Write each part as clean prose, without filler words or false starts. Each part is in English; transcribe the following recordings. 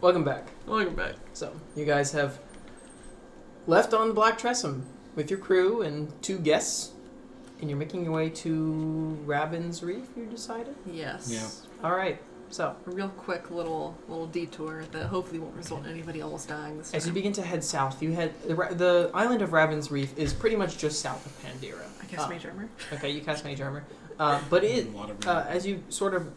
Welcome back. Welcome back. So, you guys have left on the Black Tressum with your crew and 2 guests, and you're making your way to Rabin's Reef, you decided? Yes. Yeah. Alright, so. A real quick little detour that hopefully won't result in anybody else dying this time. As you begin to head south, you head... The island of Rabin's Reef is pretty much just south of Pandira. I cast Mage Armor. Okay, you cast Mage Armor. But as you sort of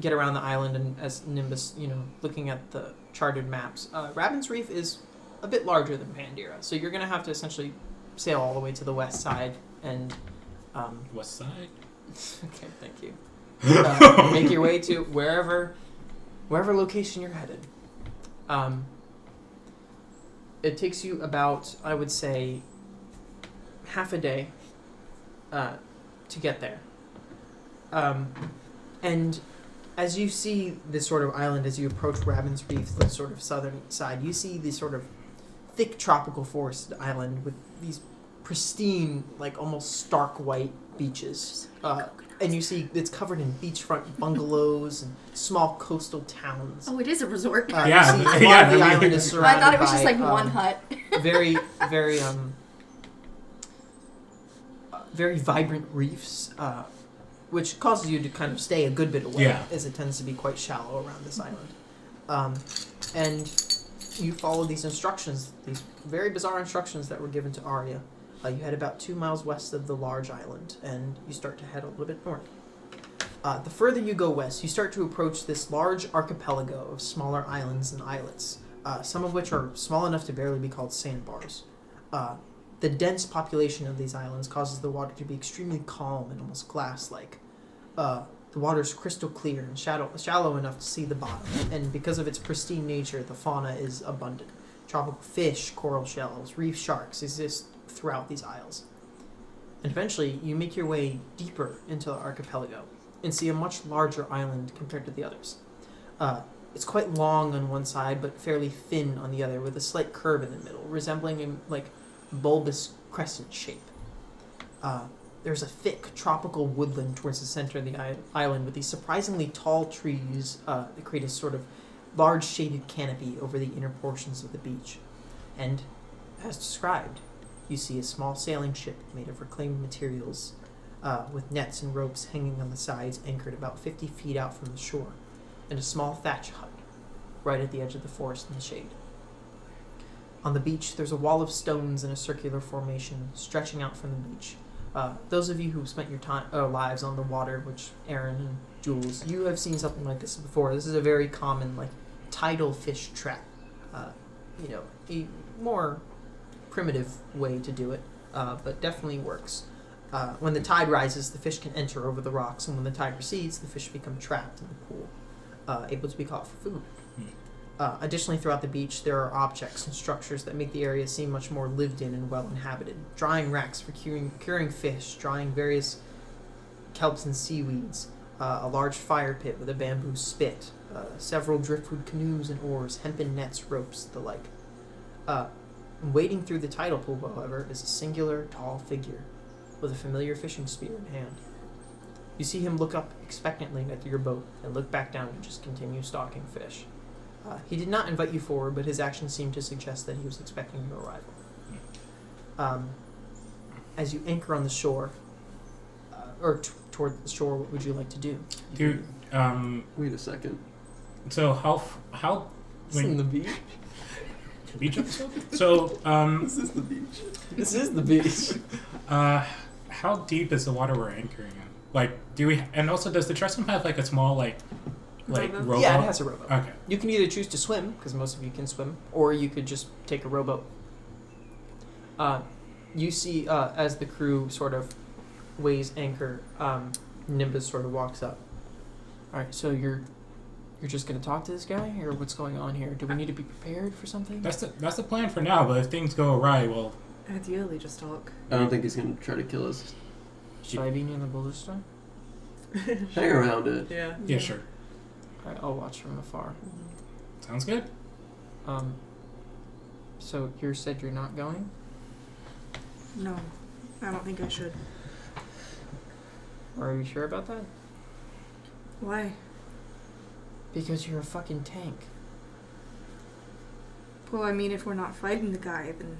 get around the island and as Nimbus, looking at the charted maps, Rabin's Reef is a bit larger than Pandira, so you're going to have to essentially sail all the way to the west side and... west side? Okay, thank you. Make your way to wherever location you're headed. It takes you about, I would say, half a day to get there. And as you see this sort of island, as you approach Rabin's Reef, the sort of southern side, you see this sort of thick tropical forested island with these pristine, like almost stark white beaches. And you see it's covered in beachfront bungalows and small coastal towns. Oh, it is a resort. The island is surrounded I thought it was just by, like one hut. very, very, very vibrant reefs, which causes you to kind of stay a good bit away, as it tends to be quite shallow around this island. And you follow these instructions, these very bizarre instructions that were given to Arya. You head about 2 miles west of the large island, and you start to head a little bit north. The further you go west, you start to approach this large archipelago of smaller islands and islets, some of which are small enough to barely be called sandbars. The dense population of these islands causes the water to be extremely calm and almost glass-like. The water is crystal clear and shallow enough to see the bottom, and because of its pristine nature, the fauna is abundant. Tropical fish, coral shells, reef sharks exist throughout these isles. And eventually, you make your way deeper into the archipelago and see a much larger island compared to the others. It's quite long on one side, but fairly thin on the other, with a slight curve in the middle, resembling a bulbous crescent shape. There's a thick tropical woodland towards the center of the island with these surprisingly tall trees that create a sort of large shaded canopy over the inner portions of the beach. And, as described, you see a small sailing ship made of reclaimed materials with nets and ropes hanging on the sides anchored about 50 feet out from the shore, and a small thatch hut right at the edge of the forest in the shade. On the beach, there's a wall of stones in a circular formation stretching out from the beach. Those of you who've spent your lives on the water, which Aaron and Jules, you have seen something like this before. This is a very common, tidal fish trap. A more primitive way to do it, but definitely works. When the tide rises, the fish can enter over the rocks, and when the tide recedes, the fish become trapped in the pool, able to be caught for food. Additionally, throughout the beach, there are objects and structures that make the area seem much more lived in and well inhabited. Drying racks for curing fish, drying various kelps and seaweeds, a large fire pit with a bamboo spit, several driftwood canoes and oars, hempen nets, ropes, the like. Wading through the tidal pool, however, is a singular, tall figure with a familiar fishing spear in hand. You see him look up expectantly at your boat and look back down to just continue stalking fish. He did not invite you forward, but his actions seemed to suggest that he was expecting your arrival. As you anchor on the shore, toward the shore, what would you like to do? Dude, wait a second. So how This is the beach. Beach episode? So This is the beach. This is the beach. How deep is the water we're anchoring in? Do we? And also, does the Tressum have a small rowboat? Yeah, it has a rowboat. Okay. You can either choose to swim, because most of you can swim, or you could just take a rowboat. You see, as the crew sort of weighs anchor, Nimbus sort of walks up. All right, so you're just going to talk to this guy, or what's going on here? Do we need to be prepared for something? That's the plan for now, but if things go awry, well... Ideally, just talk. I don't think he's going to try to kill us. Should I be near the ballista? Hang around it. Yeah. Yeah, sure. All right, I'll watch from afar. Sounds good. So you said you're not going? No, I don't think I should. Are you sure about that? Why? Because you're a fucking tank. Well, I mean, if we're not fighting the guy, then...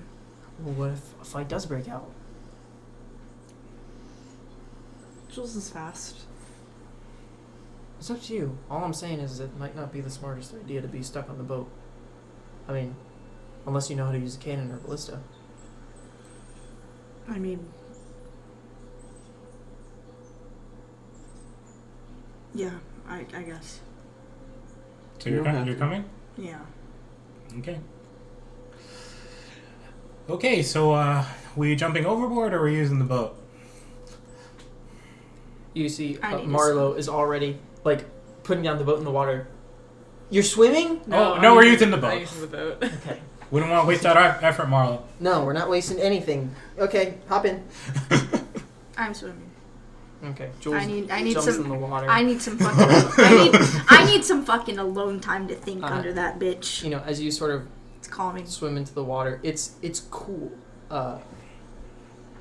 Well, what if a fight does break out? Jules is fast. It's up to you. All I'm saying is it might not be the smartest idea to be stuck on the boat. I mean, unless you know how to use a cannon or ballista. I mean... Yeah, I guess. So You don't have you're to. coming? Yeah. Okay. Okay, so we jumping overboard or are we using the boat? You see, I need to Marlo is already like putting down the boat in the water. You're swimming? No, I'm we're using the boat. I'm using the boat. Okay. We don't want to waste our effort, Marlo. No, we're not wasting anything. Okay, hop in. I'm swimming. Okay, Jules I need jumps some- in the water. I need some fucking... I need some fucking alone time to think under that bitch. You know, as you sort of It's calming. swim into the water, it's cool.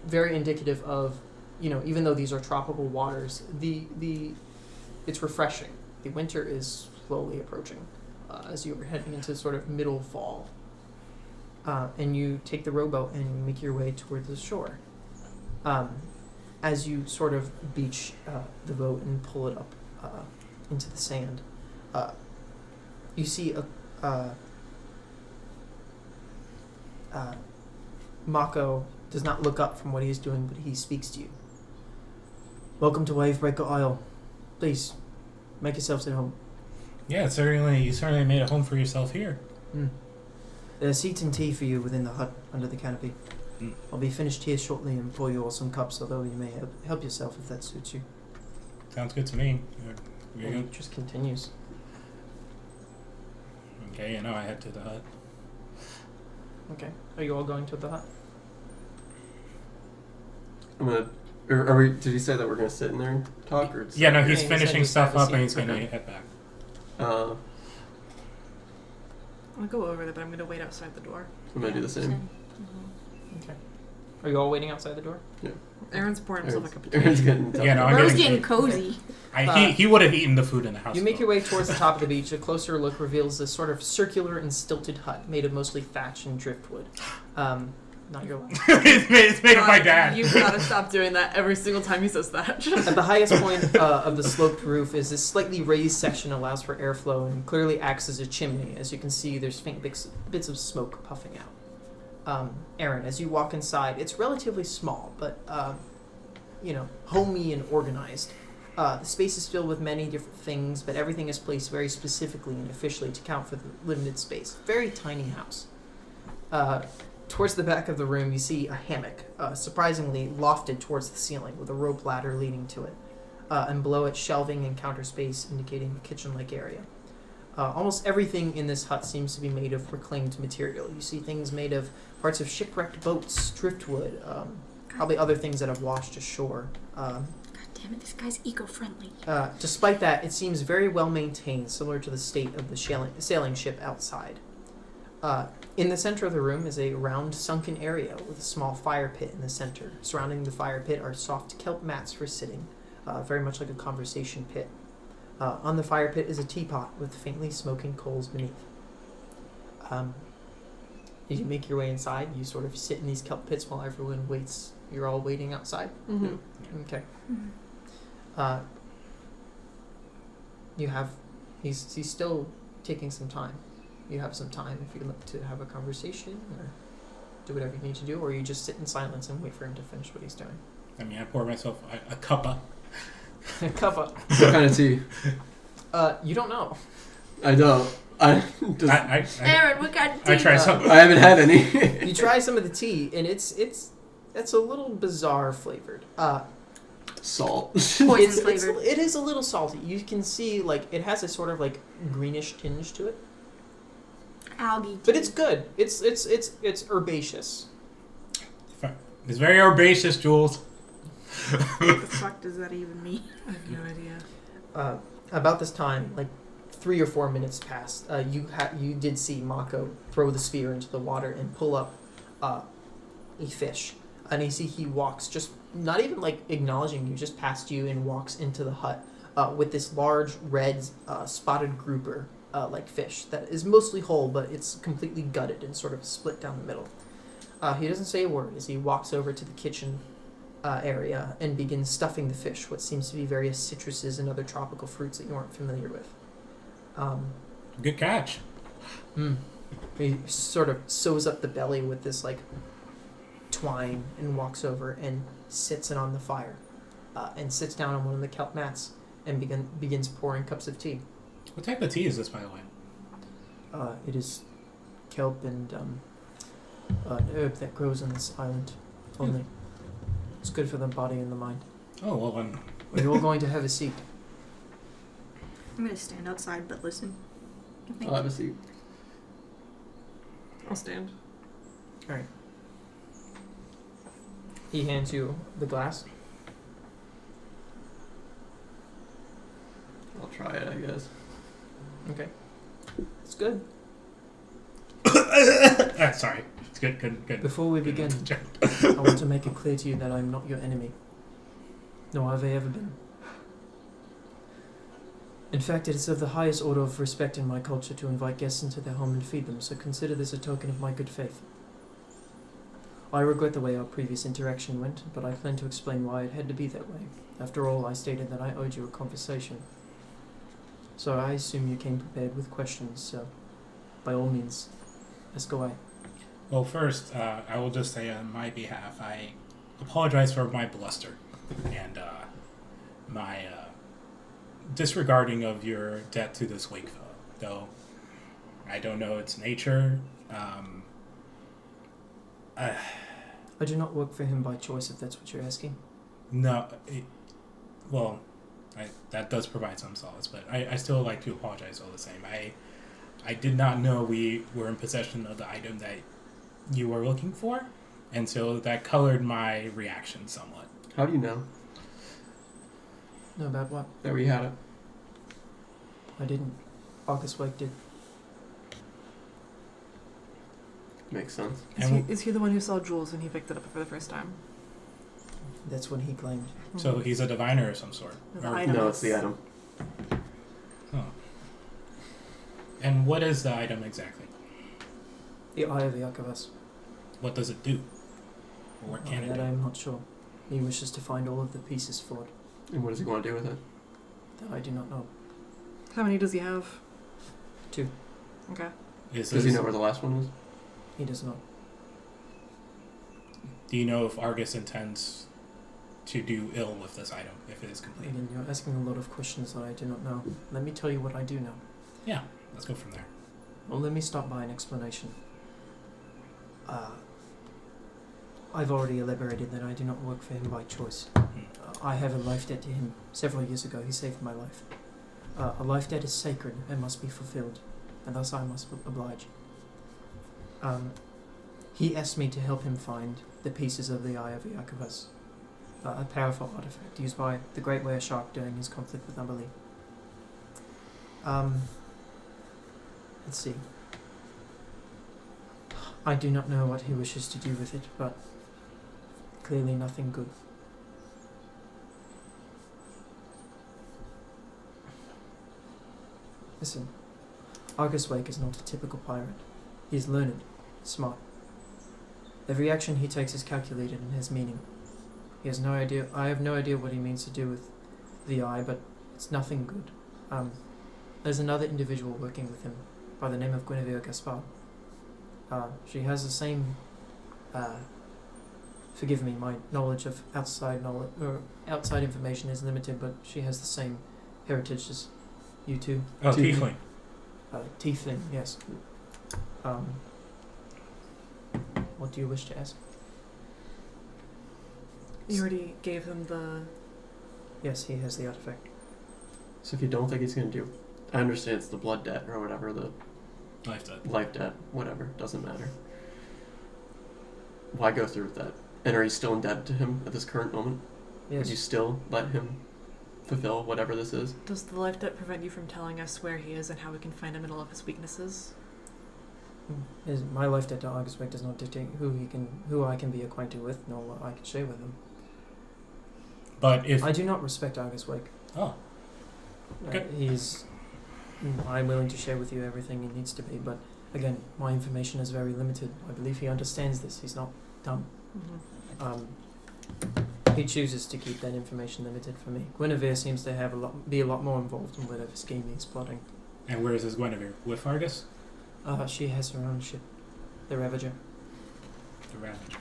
Very indicative of, you know, even though these are tropical waters, it's refreshing. The winter is slowly approaching as you are heading into sort of middle fall. And you take the rowboat and you make your way toward the shore. As you sort of beach the boat and pull it up into the sand, you see Mako does not look up from what he is doing, but he speaks to you. Welcome to Wavebreaker Isle. Please, make yourselves at home. Yeah, you certainly made a home for yourself here. There's seats and tea for you within the hut under the canopy. Mm. I'll be finished here shortly and pour you all some cups, although you may help yourself if that suits you. Sounds good to me. And he just continues. Okay, you know, I head to the hut. Okay. Are you all going to the hut? I'm gonna. Are we? Did you say that we're gonna sit in there and talk, or? Yeah, no, he's Yeah, he said finishing just stuff have a up and he's seat. going to head back. I'm I'll go over there, but I'm gonna wait outside the door. gonna do the same. Okay. Are you all waiting outside the door? Aaron's pouring himself a cup of tea. Aaron's getting. Yeah, no, I'm Bro's getting getting cozy. He would have eaten the food in the house. You make your way towards the top of the beach. A closer look reveals this sort of circular and stilted hut made of mostly thatch and driftwood. Not your last. It's made of my dad. You've got to stop doing that every single time he says that. At the highest point of the sloped roof is this slightly raised section allows for airflow and clearly acts as a chimney. As you can see, there's faint bits of smoke puffing out. Aaron, as you walk inside, it's relatively small, but homey and organized. The space is filled with many different things, but everything is placed very specifically and officially to account for the limited space. Very tiny house. Towards the back of the room, you see a hammock, surprisingly lofted towards the ceiling, with a rope ladder leading to it, and below it, shelving and counter space indicating a kitchen-like area. Almost everything in this hut seems to be made of reclaimed material. You see things made of parts of shipwrecked boats, driftwood, probably other things that have washed ashore. God damn it, this guy's eco-friendly. Despite that, it seems very well maintained, similar to the state of the sailing ship outside. In the center of the room is a round sunken area with a small fire pit in the center. Surrounding the fire pit are soft kelp mats for sitting, very much like a conversation pit. On the fire pit is a teapot with faintly smoking coals beneath. As you make your way inside, you sort of sit in these kelp pits while everyone waits. You're all waiting outside? Mm-hmm. Okay. Mm-hmm. He's still taking some time. You have some time if you'd like to have a conversation or do whatever you need to do, or you just sit in silence and wait for him to finish what he's doing. I mean, I poured myself a cuppa. A cuppa. What kind of tea? You don't know. I don't. I Aaron, what kind of tea? I tried some. I haven't had any. You try some of the tea, and it's a little bizarre flavored. Salt. Poison flavored. It is a little salty. You can see like it has a sort of like greenish tinge to it, Algae tea. but it's good. It's herbaceous. It's very herbaceous, Jules. What the fuck does that even mean? I have no idea. About this time, like 3 or 4 minutes passed. You did see Mako throw the spear into the water and pull up a fish, and you see he walks just not even like acknowledging you, just past you and walks into the hut with this large red spotted grouper like fish that is mostly whole, but it's completely gutted and sort of split down the middle. He doesn't say a word as he walks over to the kitchen area and begins stuffing the fish, what seems to be various citruses and other tropical fruits that you aren't familiar with. Good catch. He sort of sews up the belly with this like twine and walks over and sits it on the fire and sits down on one of the kelp mats and begins pouring cups of tea. What type of tea is this, by the way? It is kelp and an herb that grows on this island only. It's good for the body and the mind. Oh, well then. Are you all going to have a seat? I'm gonna stand outside but listen. I'll have a seat. I'll stand. Alright. He hands you the glass. I'll try it, I guess. Okay. It's good. Sorry. It's good. Before we begin, I want to make it clear to you that I'm not your enemy. Nor have I ever been. In fact, it is of the highest order of respect in my culture to invite guests into their home and feed them, so consider this a token of my good faith. I regret the way our previous interaction went, but I plan to explain why it had to be that way. After all, I stated that I owed you a conversation. So I assume you came prepared with questions, so by all means, ask away. Well, first, I will just say on my behalf, I apologize for my bluster and my disregarding of your debt to this wake fellow. Though I don't know its nature. I do not work for him by choice, if that's what you're asking. No, that does provide some solace, but I still like to apologize all the same. I did not know we were in possession of the item that you were looking for, and so that colored my reaction somewhat. How do you know Know about what? that we had it? I didn't. August Wake did. Makes sense. Is he the one who saw Jules when he picked it up for the first time? That's when he claimed. So he's a diviner of some sort. The Or- item. No, it's the item. Oh. And what is the item exactly? The Eye of the Archivist. What does it do? Or what can it That do? I'm not sure. He wishes to find all of the pieces for it. And what does he want to do with it? That I do not know. How many does he have? 2. Okay. Is Does he this- know where the last one is? He does not. Do you know if Argus intends to do ill with this item if it is complete? Again, you're asking a lot of questions that I do not know. Let me tell you what I do know. Yeah, let's go from there. Well, let me start by an explanation. I've already elaborated that I do not work for him by choice. I have a life debt to him. Several years ago, he saved my life. A life debt is sacred and must be fulfilled, and thus I must oblige. He asked me to help him find the pieces of the Eye of the Archivist, a powerful artifact used by the Great Were Shark during his conflict with Umberlee. Let's see. I do not know what he wishes to do with it, but clearly nothing good. Listen, Argus Wake is not a typical pirate. He is learned, smart. Every action he takes is calculated and has meaning. He has no idea. I have no idea what he means to do with the eye, but it's nothing good. There's another individual working with him by the name of Guinevere Gaspard. She has the same. Forgive me, my knowledge of outside information is limited, but she has the same heritage as you two. Oh, tiefling. Tiefling, yes. What do you wish to ask? You already gave him the... Yes, he has the artifact. So if you don't think he's going to do... I understand it's the blood debt or whatever, the Life debt. life debt, whatever, doesn't matter. Why go through with that? And are you still indebted to him at this current moment? Yes. Would you still let him fulfill whatever this is? Does the life debt prevent you from telling us where he is and how we can find him in all of his weaknesses? My life debt to August Wake does not dictate who I can be acquainted with, nor what I can share with him. But if... I do not respect August Wake. Oh. Okay. He's I'm willing to share with you everything it needs to be, but again, my information is very limited. I believe he understands this. He's not dumb. He chooses to keep that information limited for me. Guinevere seems to have be a lot more involved in whatever scheme he's plotting. And where is this Guinevere? With Argus? She has her own ship, the Ravager. The Ravager.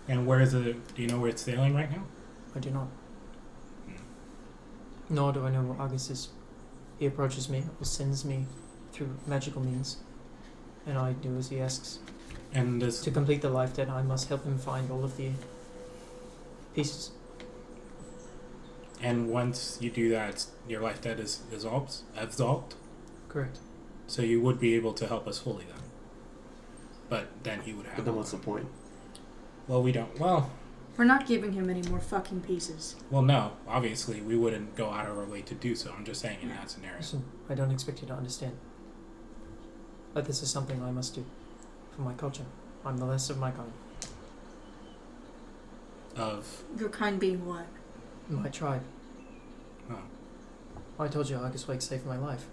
And where is it? Do you know where it's sailing right now? I do not. Nor do I know where Argus is. He approaches me or sends me through magical means, and I do as he asks. And this To complete the life debt, I must help him find all of the pieces. And once you do that, your life debt is absolved. Correct. So you would be able to help us fully then. But then he would have. But then what's the point? Well, we don't. Well, We're not giving him any more fucking pieces. no. Obviously, we wouldn't go out of our way to do so. I'm just saying in that scenario. Listen, I don't expect you to understand. But this is something I must do for my culture. I'm the last of my kind. Of Your kind being what? My tribe. oh, I told you Argus Wake saved my life.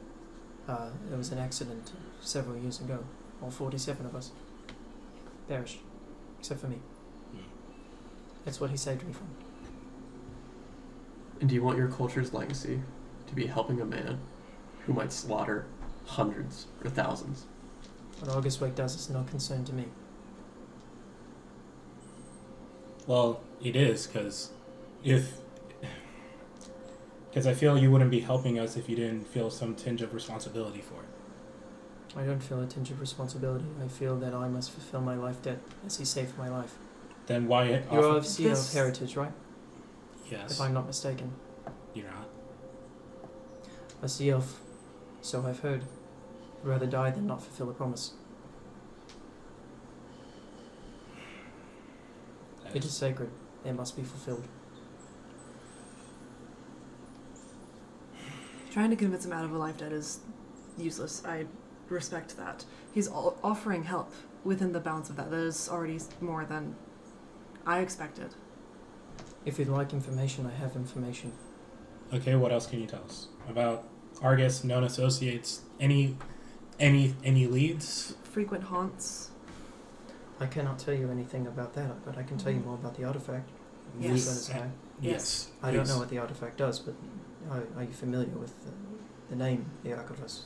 There was an accident several years ago. All 47 of us perished, except for me. That's what he saved me from. And do you want your culture's legacy to be helping a man who might slaughter hundreds or thousands? What Argus Wake does is no concern to me. well, it is because I feel you wouldn't be helping us if you didn't feel some tinge of responsibility for it. I don't feel a tinge of responsibility. I feel that I must fulfill my life debt as he saved my life. Then why? You're offer- of Sea Elf heritage, right? Yes. If I'm not mistaken. You're not. A Sea Elf, so I've heard, would rather die than not fulfill a promise. It is sacred. It must be fulfilled. Trying to convince him out of a life debt is useless. I respect that. He's offering help within the bounds of that. That is already more than I expected. If you'd like information, I have information. Okay. What else can you tell us about Argus? Known associates? Any leads? Frequent haunts. I cannot tell you anything about that, but I can tell you more about the artifact. Yes. As high. Yes. I don't please. know what the artifact does, but are you familiar with the name, the Archivist?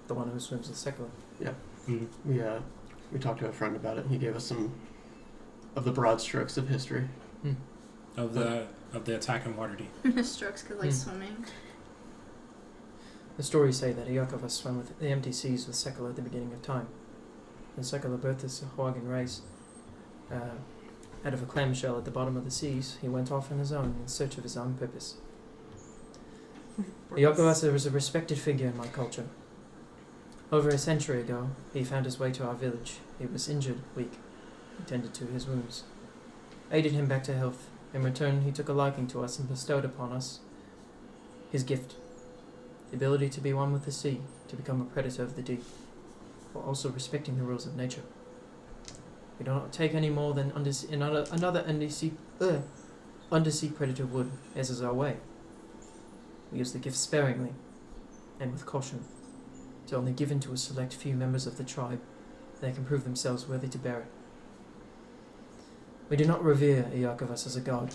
The one who swims with Secular? Mhm. We talked to a friend about it. He gave us some of the broad strokes of history. Of the attack in Waterdeep. Strokes because swimming. The stories say that Iacovus swam with the empty seas with Secular at the beginning of time. When Secular birthed this Hawagan race, out of a clamshell at the bottom of the seas, he went off on his own in search of his own purpose. Iacovus was a respected figure in my culture. Over a century ago, he found his way to our village. He was injured, weak. We tended to his wounds, aided him back to health. In return, he took a liking to us and bestowed upon us his gift, the ability to be one with the sea, to become a predator of the deep, while also respecting the rules of nature. We do not take any more than another undersea predator would, as is our way. We use the gift sparingly and with caution, to only give in to a select few members of the tribe that can prove themselves worthy to bear it. We do not revere Iacovus as a god,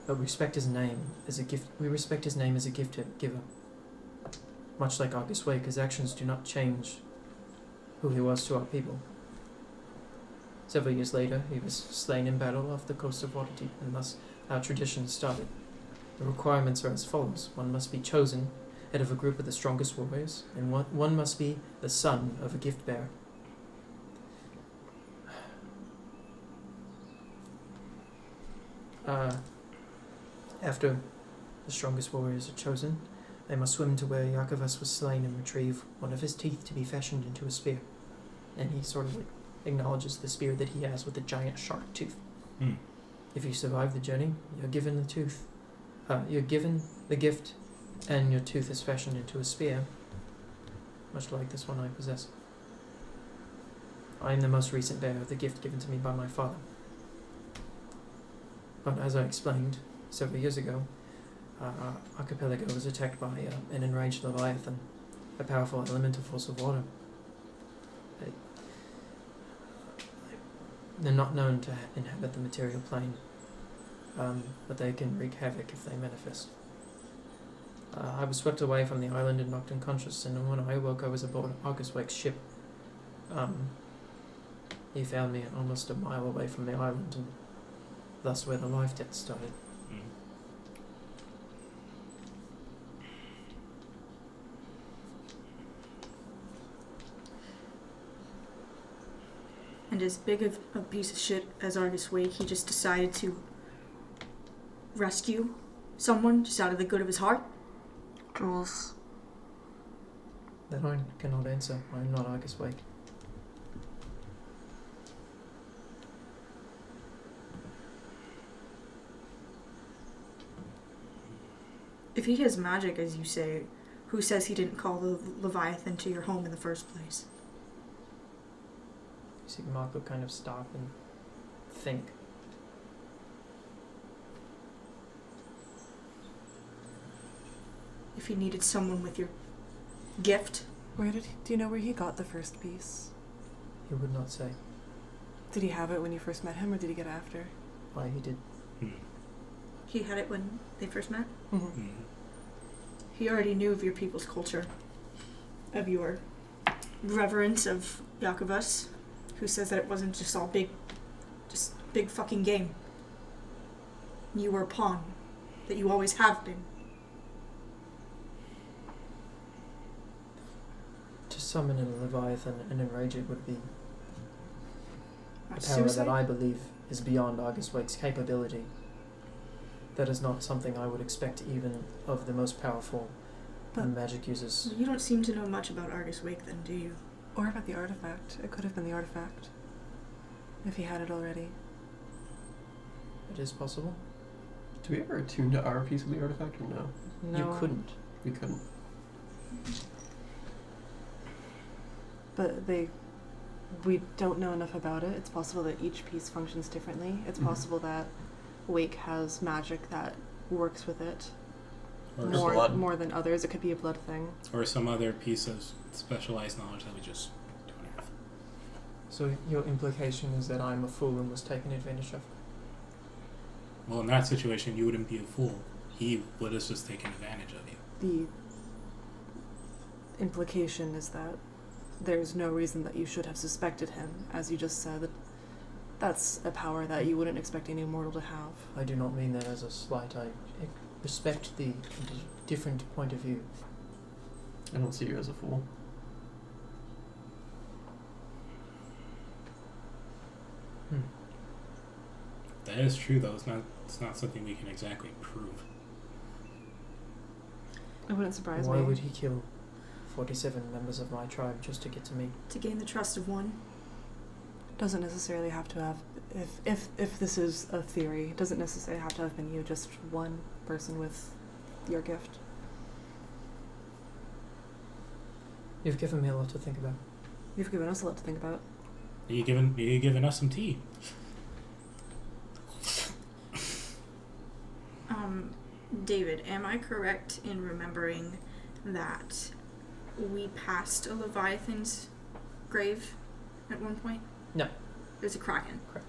but respect his name as a gift. We respect his name as a gift giver. Much like Argus Wake, his actions do not change who he was to our people. Several years later, he was slain in battle off the coast of Waterdeep, and thus our tradition started. The requirements are as follows. One must be chosen head of a group of the strongest warriors, and one must be the son of a gift bearer. After the strongest warriors are chosen, they must swim to where Iacovus was slain and retrieve one of his teeth to be fashioned into a spear. And he sort of acknowledges the spear that he has with a giant sharp tooth. If you survive the journey, you're given the tooth. You're given the gift, and your tooth is fashioned into a spear, much like this one I possess. I am the most recent bearer of the gift given to me by my father. But as I explained several years ago, Archipelago was attacked by an enraged Leviathan. a powerful elemental force of water. They're not known to inhabit the material plane, but they can wreak havoc if they manifest. I was swept away from the island and knocked unconscious, and when I awoke I was aboard Argus Wake's ship. He found me almost a mile away from the island, and thus where the life debt started. And as big of a piece of shit as Argus Wake, he just decided to rescue someone just out of the good of his heart? Jules. That I cannot answer. I am not Argus Wake. If he has magic, as you say, who says he didn't call the Leviathan to your home in the first place? You see Marco kind of stop and think. If he needed someone with your gift? Do you know where he got the first piece? He would not say. Did he have it when you first met him, or did he get it after? Why he did. He had it when they first met? Mm-hmm. He already knew of your people's culture, of your reverence of Yakubus, who says that it wasn't just all big fucking game. You were a pawn, that you always have been. To summon a Leviathan and enrage it would be a power Suicide? that I believe is beyond Argus Wake's capability. That is not something I would expect even of the most powerful magic users. You don't seem to know much about Argus Wake then, do you? Or about the artifact. It could have been the artifact. If he had it already. It is possible. Do we ever attune to our piece of the artifact or no? No. You couldn't. We couldn't. But we don't know enough about it. It's possible that each piece functions differently. It's possible that Wake has magic that works with it Or more than others. It could be a blood thing. Or some other piece of specialized knowledge that we just don't have. So your implication is that I'm a fool and was taken advantage of? Well, in that situation, you wouldn't be a fool. He would have just taken advantage of you. The implication is that there's no reason that you should have suspected him, as you just said. That's a power that you wouldn't expect any mortal to have. I do not mean that as a slight. I respect the different point of view. I don't see you as a fool. That is true, though. It's not something we can exactly prove. It wouldn't surprise Why me. would he kill 47 members of my tribe just to get to me? To gain the trust of one? Doesn't necessarily have to have. If this is a theory, it doesn't necessarily have to have been you. Just one person with your gift. You've given me a lot to think about. You've given us a lot to think about. You giving us some tea? David, am I correct in remembering that we passed a Leviathan's grave at one point? No. There's a Kraken. Correct.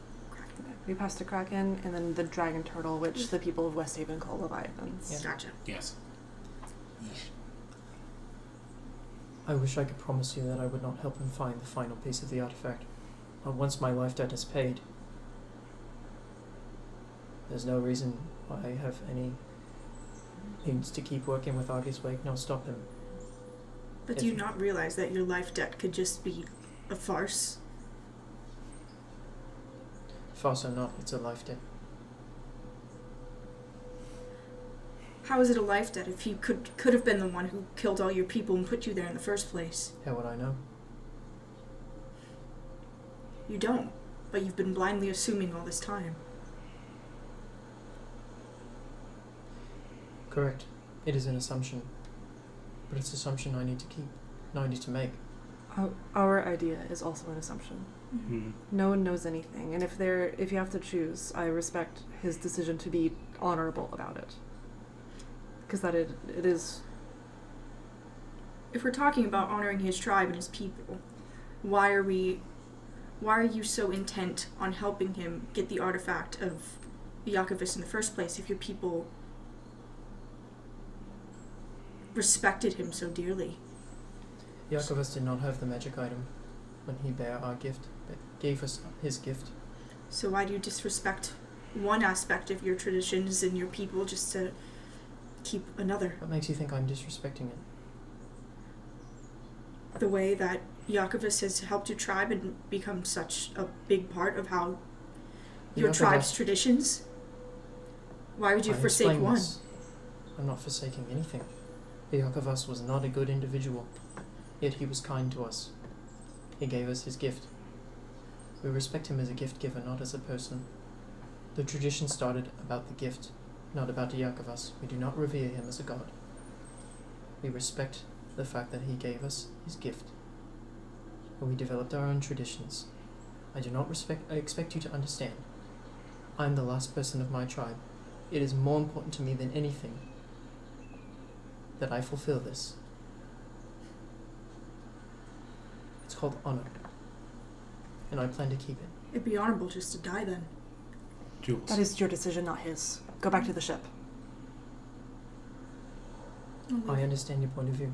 We passed a Kraken and then the dragon turtle, which the people of West Haven call Leviathans. Yeah. Gotcha. Yes. I wish I could promise you that I would not help him find the final piece of the artifact. But once my life debt is paid, there's no reason why I have any means to keep working with Argus Wake, nor stop him. But do you not realize that your life debt could just be a farce? Farce or not, it's a life debt. How is it a life debt if he could have been the one who killed all your people and put you there in the first place? How would I know? You don't, but you've been blindly assuming all this time. Correct. It is an assumption. But it's an assumption I need to keep. No, I need to make. Our idea is also an assumption. Mm-hmm. No one knows anything, and if you have to choose, I respect his decision to be honorable about it. Because it if we're talking about honoring his tribe and his people, why are you so intent on helping him get the artifact of Yakovus in the first place if your people respected him so dearly? Yakovus did not have the magic item when he bare our gift, but gave us his gift. So why do you disrespect one aspect of your traditions and your people just to keep another? What makes you think I'm disrespecting it? The way that Yakovus has helped your tribe and become such a big part of how your tribe's traditions. Why would you forsake one? This. I'm not forsaking anything. Yakovus was not a good individual, yet he was kind to us. He gave us his gift. We respect him as a gift giver, not as a person. The tradition started about the gift, not about Yakovus. We do not revere him as a god. We respect the fact that he gave us his gift. But we developed our own traditions. I expect you to understand. I'm the last person of my tribe. It is more important to me than anything that I fulfill this. It's called honor. And I plan to keep it. It'd be honorable just to die then. Jules. That is your decision, not his. Go back to the ship. I understand your point of view.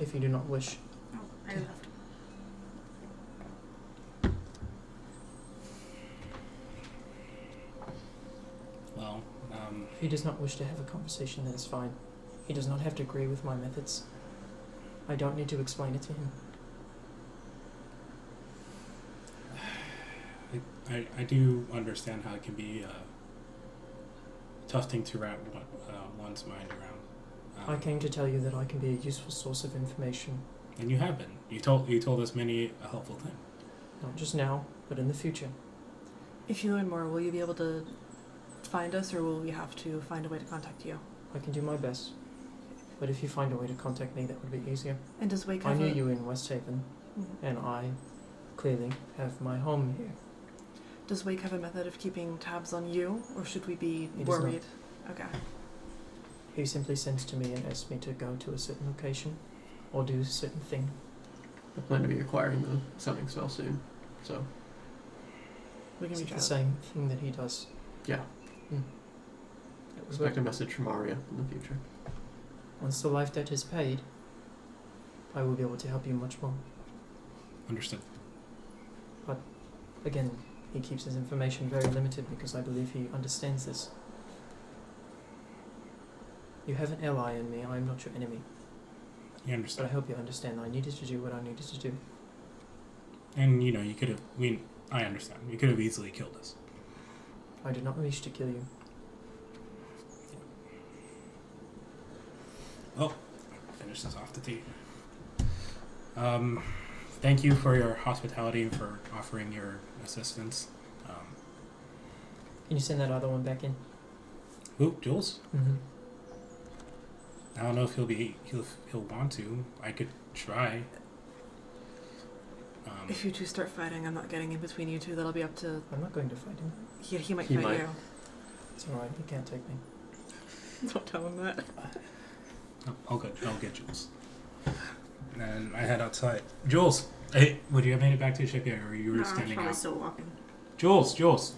If you do not wish. Oh, I left. Well, If he does not wish to have a conversation, then it's fine. He does not have to agree with my methods. I don't need to explain it to him. I do understand how it can be a tough thing to wrap one's mind around. I came to tell you that I can be a useful source of information. And you have been. You told us many a helpful thing. Not just now, but in the future. If you learn more, will you be able to find us, or will we have to find a way to contact you? I can do my best. But if you find a way to contact me, that would be easier. And does Wake I have knew a... you in West Haven, Mhm. and I clearly have my home here. Does Wake have a method of keeping tabs on you, or should we be He does not. worried? Okay. He simply sends to me and asks me to go to a certain location or do a certain thing. I plan to be acquiring the summoning spell soon, so We can It's reach the out. same thing that he does. yeah. That was Expect good. a message from Arya in the future. Once the life debt is paid, I will be able to help you much more. Understood. Again, he keeps his information very limited because I believe he understands this. You have an ally in me, I am not your enemy. You But I understand. hope you understand that I needed to do what I needed to do. And you could have. I understand. You could have easily killed us. I did not wish to kill you. Oh, finish this off the tea. Thank you for your hospitality and for offering your assistance. Can you send that other one back in? Who, Jules? Mm-hmm. I don't know if he'll want to. I could try. If you two start fighting, I'm not getting in between you two. That'll be up to... I'm not going to fight him. He might He fight might. you. It's alright, he can't take me. Don't tell him that. I'll get Jules. And I head outside. Jules, hey, would you have made it back to the ship yet, or you were No, I'm standing probably out? still walking. Jules.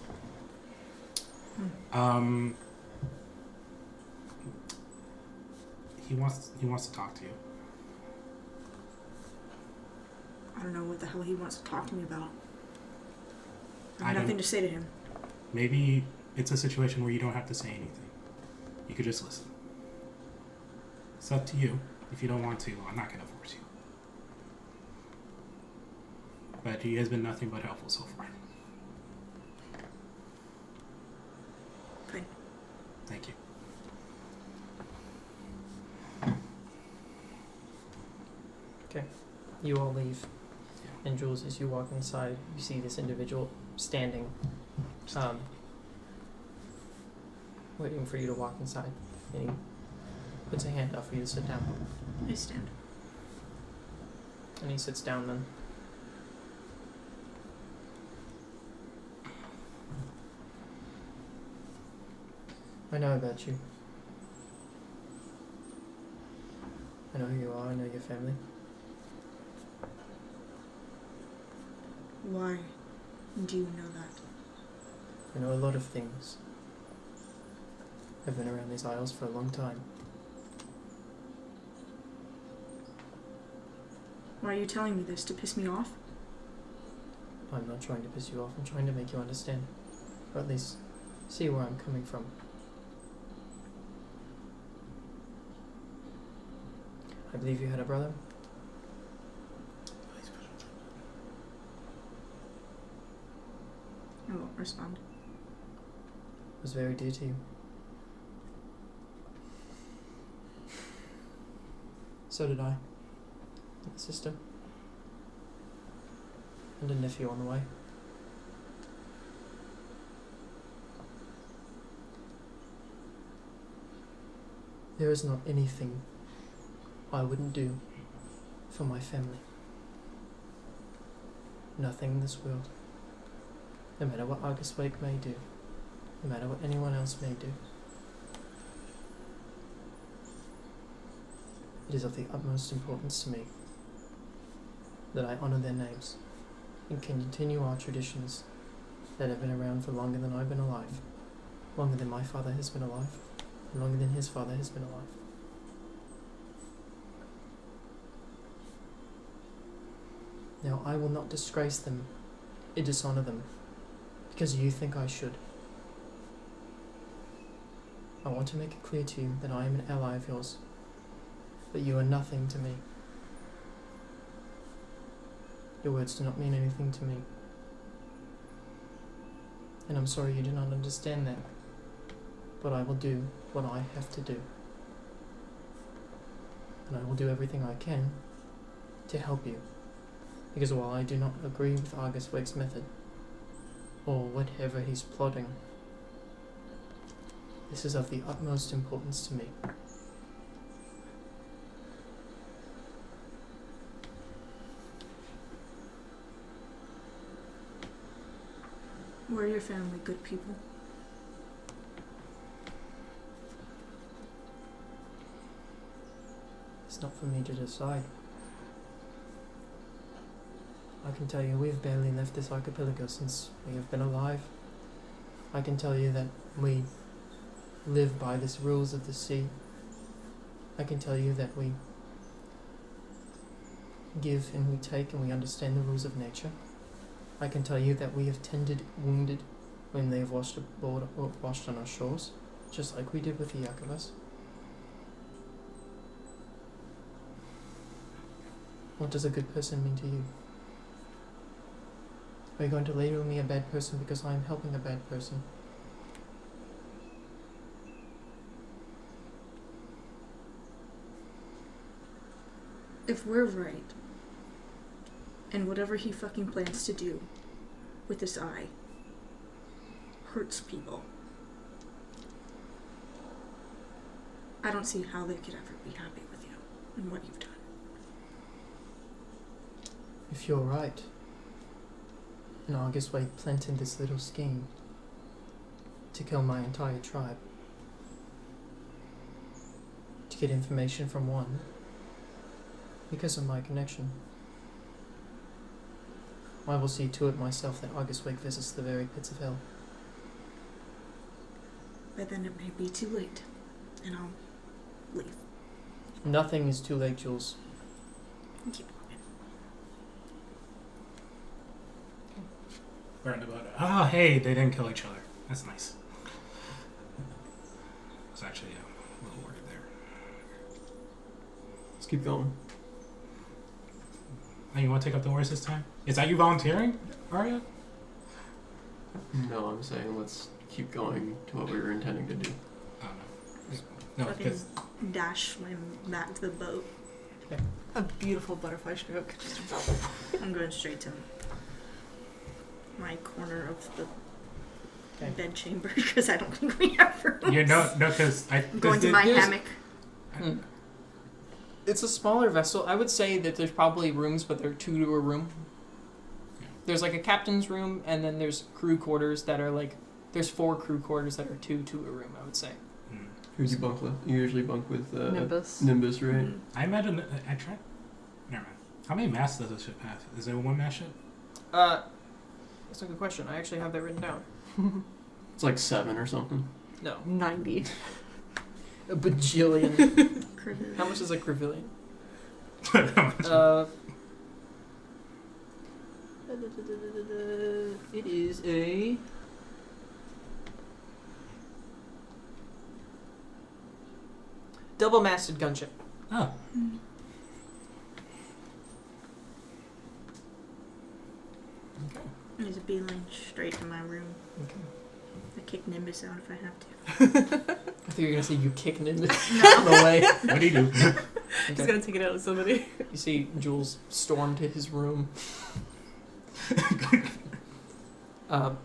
Hmm. He wants to talk to you. I don't know what the hell he wants to talk to me about. I I have don't- nothing to say to him. Maybe it's a situation where you don't have to say anything. You could just listen. It's up to you. If you don't want to, I'm not going to force you. But he has been nothing but helpful so far. Fine. Thank you. You all leave. And Jules, as you walk inside, you see this individual standing, waiting for you to walk inside. And he puts a hand out for you to sit down. I stand. And he sits down then. I know about you. I know who you are, I know your family. Why do you know that? I know a lot of things. I've been around these isles for a long time. Why are you telling me this? To piss me off? I'm not trying to piss you off, I'm trying to make you understand. Or at least see where I'm coming from. I believe you had a brother? I won't respond. Was very dear to you. So did I. And a sister. And a nephew on the way. There is not anything I wouldn't do for my family. Nothing in this world. No matter what Argus Wake may do. No matter what anyone else may do. It is of the utmost importance to me that I honour their names and can continue our traditions that have been around for longer than I've been alive, longer than my father has been alive, and longer than his father has been alive. Now, I will not disgrace them and dishonour them because you think I should. I want to make it clear to you that I am an ally of yours, but you are nothing to me. Your words do not mean anything to me. And I'm sorry you do not understand that, but I will do what I have to do. And I will do everything I can to help you. Because while I do not agree with Argus Wake's method, or whatever he's plotting, this is of the utmost importance to me. We're your family, good people. It's not for me to decide. I can tell you we've barely left this archipelago since we have been alive. I can tell you that we live by the rules of the sea. I can tell you that we give and we take and we understand the rules of nature. I can tell you that we have tended wounded when they have washed aboard or washed on our shores, just like we did with the Yakubas. What does a good person mean to you? Are you going to label me a bad person because I am helping a bad person? If we're right, and whatever he fucking plans to do with this eye hurts people, I don't see how they could ever be happy with you and what you've done. If you're right, and Argus Wake planted this little scheme to kill my entire tribe, to get information from one because of my connection, I will see to it myself that Argus Wake visits the very pits of hell. But then it may be too late, and I'll leave. Nothing is too late, Jules. Keep walking. We're about it. Oh, hey, they didn't kill each other. That's nice. I was actually a little worried there. Let's keep going. Oh, you want to take up the oars this time? Is that you volunteering, Arya? No, I'm saying let's keep going to what we were intending to do. Oh, no. No, Fucking because... dash my back to the boat. A beautiful butterfly stroke. I'm going straight to my corner of the Okay. bed chamber because I don't think we have rooms. You know, no, because I... I'm going to my hammock. It's a smaller vessel. I would say that there's probably rooms, but they're 2 to a room. Yeah. There's like a captain's room, and then there's crew quarters that are like... There's 4 crew quarters that are 2 to a room, I would say. Who'd you bunk with? You usually bunk with Nimbus. Nimbus, right? Mhm. I imagine. I tried. Never mind. How many masts does this ship have? Is it a one mast ship? That's a good question. I actually have that written down. It's like 7 or something. No. 90. A bajillion. Cribbage. How much is a crivillion? It is a... double-masted gunship. Oh. Mm. There's a beeline straight to my room. Okay. I kick Nimbus out if I have to. I thought you were going to say you kick Nimbus No. in the way. What do you do? He's Okay. gonna take it out of somebody. You see Jules storm to his room.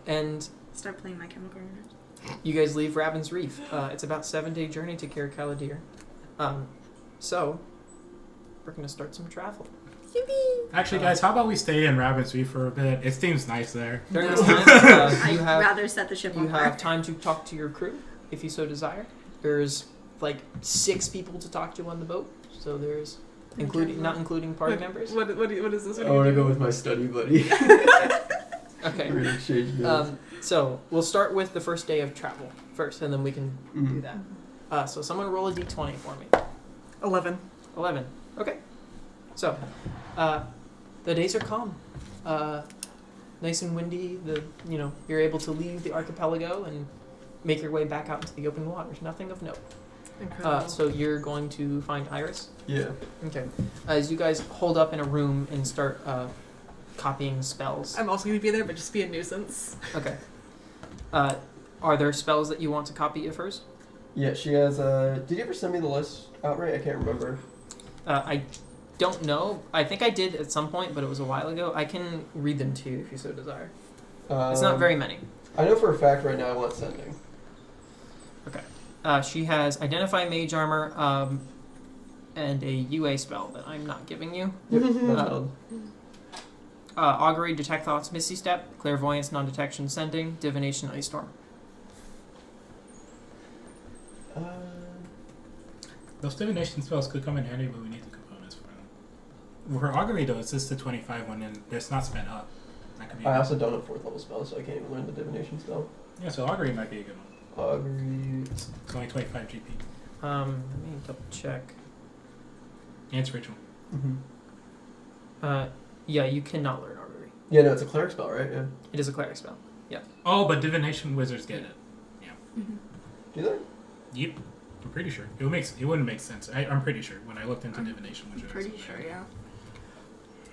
And Start playing My Chemical Romance. you guys leave Raven's Reef. It's about 7-day journey to Cair Caladir. So, we're going to start some travel. Actually, guys, how about we stay in Rabbit's Reef for a bit? It seems nice there. During No. this time, I'd you have rather set the ship you on fire. have time to talk to your crew, if you so desire. There's like 6 people to talk to on the boat, so there's not including party members. What is this? What I do want to you go do? with my study buddy. Okay. We're gonna exchange notes. So we'll start with the first day of travel first, and then we can do Mhm. that. So someone roll a d20 for me. 11. 11. Okay. So, the days are calm. Nice and windy. You're able to leave the archipelago and make your way back out into the open waters. Nothing of note. Incredible. So you're going to find Iris. Yeah. Okay. As you guys hold up in a room and start copying spells. I'm also gonna be there, but just be a nuisance. Okay. Are there spells that you want to copy at first? Yeah, she has. Did you ever send me the list outright? I can't remember. I don't know. I think I did at some point, but it was a while ago. I can read them to you if you so desire. It's not very many. I know for a fact right now I want sending. She has Identify Mage Armor and a UA spell that I'm not giving you. Yep. That's valid. Augury, Detect Thoughts, Misty Step, Clairvoyance, Non-Detection, Sending, Divination, Ice Storm. Those divination spells could come in handy, but we need the components for them. For Augury, though, it's just the 25 one, and it's not spent up. That could be. I also don't have 4th level spells, so I can't even learn the divination spell. Yeah, so Augury might be a good one. Augury. It's only 25 GP. Let me double check. And it's ritual. Mm-hmm. Yeah, you cannot learn Augury. Yeah, no, it's a cleric spell, right? Yeah. It is a cleric spell. Oh, but divination wizards get it. Mhm. Do they? Yep, I'm pretty sure. It wouldn't make sense. I'm pretty sure when I looked into I'm divination wizards. Pretty sure, yeah.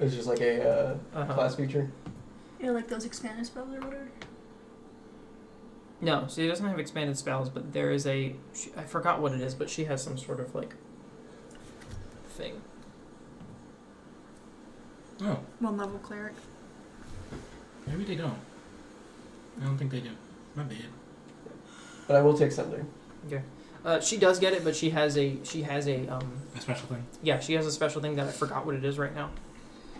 It's just like a class feature. Yeah, like those expanded spells or whatever. No, she doesn't have expanded spells, but there is I forgot what it is, but she has some sort of like thing. Oh, 1 level cleric. maybe they don't. I don't think they do. My bad. But I will take sending. She does get it, but she has a A special thing. yeah, she has a special thing that I forgot what it is right now.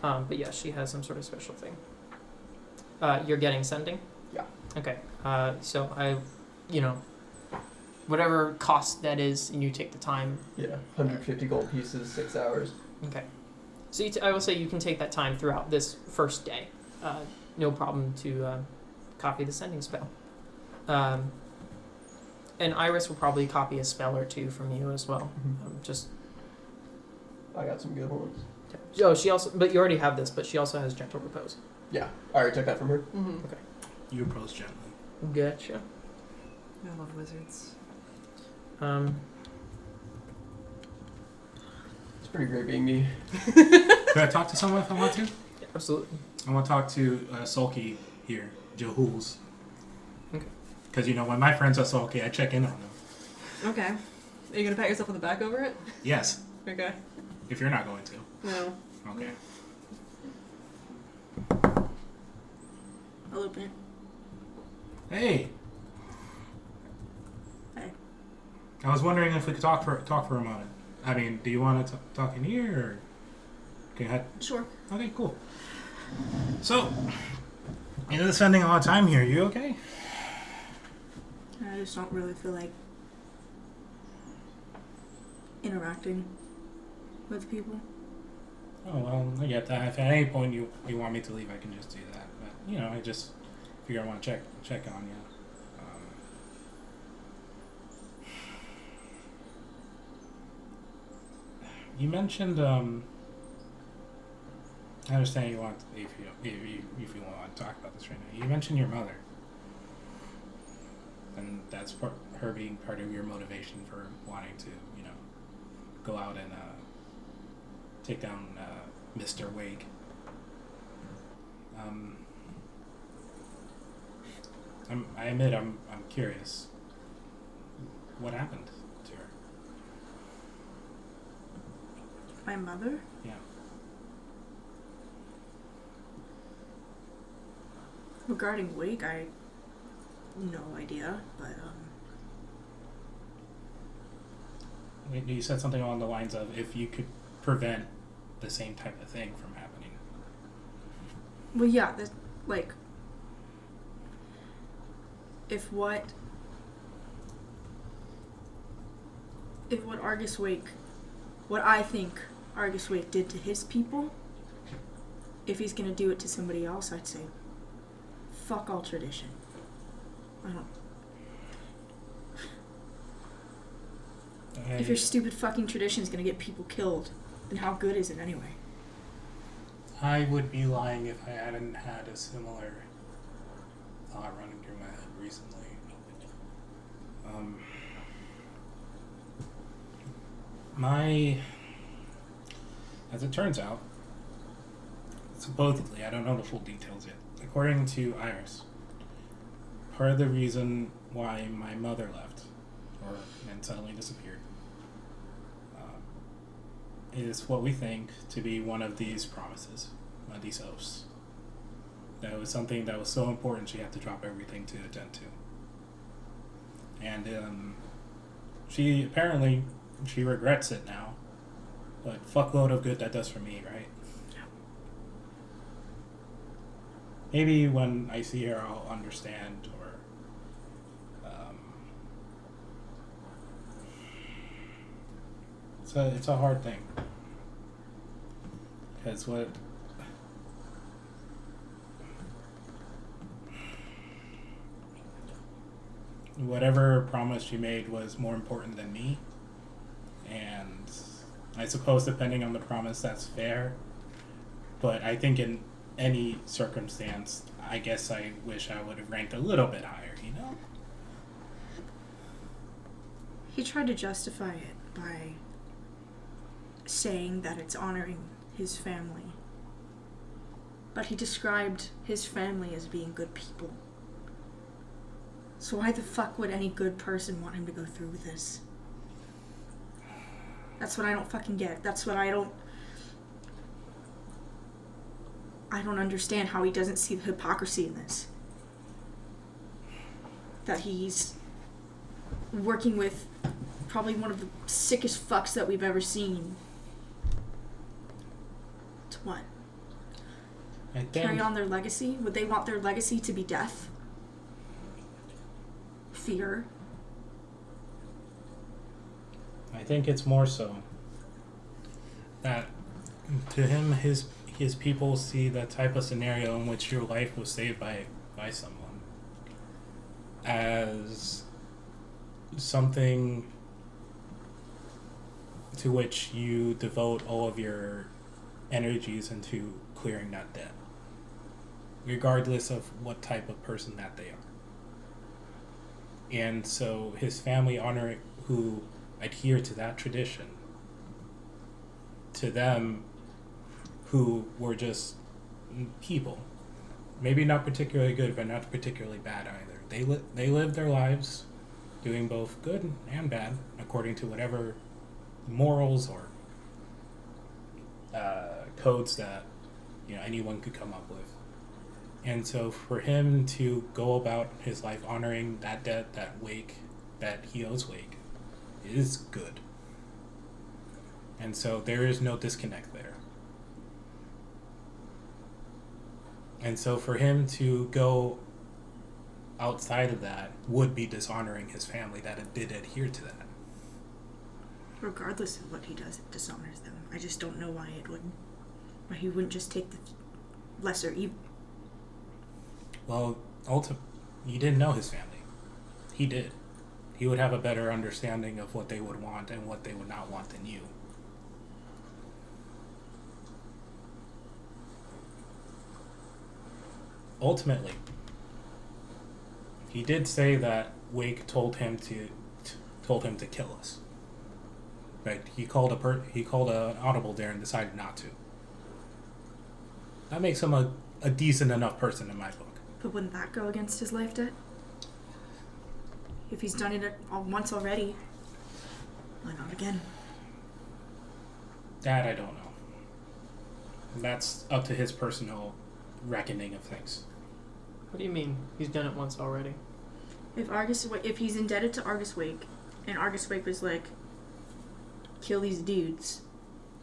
But yeah, she has some sort of special thing. You're getting Sending? Yeah. Okay. So whatever cost that is, and you take the time. Yeah, 150 gold pieces, 6 hours. Okay. So I will say you can take that time throughout this first day. No problem to copy the Sending spell. And Iris will probably copy a spell or two from you as well. I got some good ones. But you already have this, but she also has Gentle Repose. Yeah, I already took that from her. Mm-hmm. You approach gently. Gotcha. I love wizards. It's pretty great being me. Could I talk to someone if I want to? Yeah, absolutely. I want to talk to Sulky here, Joe Hools. Okay. Because, when my friends are sulky, I check in on them. Okay. Are you gonna pat yourself on the back over it? Yes, Okay. if you're not going to. No. Okay. I'll open it. Hey! Hey. I was wondering if we could talk for a moment. I mean, do you want to talk in here, or... Okay, Sure. okay, cool. So, spending a lot of time here. You okay? I just don't really feel like interacting with people. Oh, well, I get that. If at any point you want me to leave, I can just do that. But, I just figure I want to check on you. You mentioned, I understand you want, if you want to talk about this right now, you mentioned your mother. And that's her being part of your motivation for wanting to, go out and take down Mr. Wake. I admit I'm curious. What happened to her? My mother? Yeah. Regarding Wake, I no idea, but You said something along the lines of if you could prevent the same type of thing from happening. well, yeah, if what Argus Wake, what I think Argus Wake did to his people, if he's gonna do it to somebody else, I'd say, fuck all tradition. I don't. If your stupid fucking tradition is gonna get people killed, then how good is it anyway? I would be lying if I hadn't had a similar thought running through my head recently. As it turns out, supposedly, I don't know the full details yet, according to Iris, part of the reason why my mother left, and suddenly disappeared, is what we think to be one of these promises, one of these oaths. That was something that was so important she had to drop everything to attend to. And she regrets it now, but fuckload of good that does for me, right? Maybe when I see her I'll understand, or it's a hard thing, because whatever promise she made was more important than me, and I suppose depending on the promise that's fair, but I think in any circumstance I guess I wish I would have ranked a little bit higher, He tried to justify it by saying that it's honoring his family. But he described his family as being good people. So why the fuck would any good person want him to go through with this? That's what I don't fucking get. That's what I don't understand, how he doesn't see the hypocrisy in this. That he's working with probably one of the sickest fucks that we've ever seen. To what? Carry on their legacy? Would they want their legacy to be death? Fear? I think it's more so that to him, his people see that type of scenario in which your life was saved by someone as something to which you devote all of your energies into clearing that debt, regardless of what type of person that they are. And so his family honoring who adhere to that tradition, to them who were just people, maybe not particularly good but not particularly bad either, they lived their lives doing both good and bad according to whatever morals or codes that anyone could come up with. And so for him to go about his life honoring that debt, that he owes Wake, is good. And so there is no disconnect there. And so for him to go outside of that would be dishonoring his family that did adhere to that. Regardless of what he does, it dishonors them. I just don't know why it wouldn't. Why he wouldn't just take the lesser evil. Well, you didn't know his family. He did. He would have a better understanding of what they would want and what they would not want than you. Ultimately, he did say that Wake told him to kill us. Right? He called an audible there and decided not to. That makes him a decent enough person in my book. But wouldn't that go against his life debt? If he's done it once already, why not again? That I don't know. That's up to his personal reckoning of things. What do you mean? He's done it once already. If he's indebted to Argus Wake, and Argus Wake was like, kill these dudes,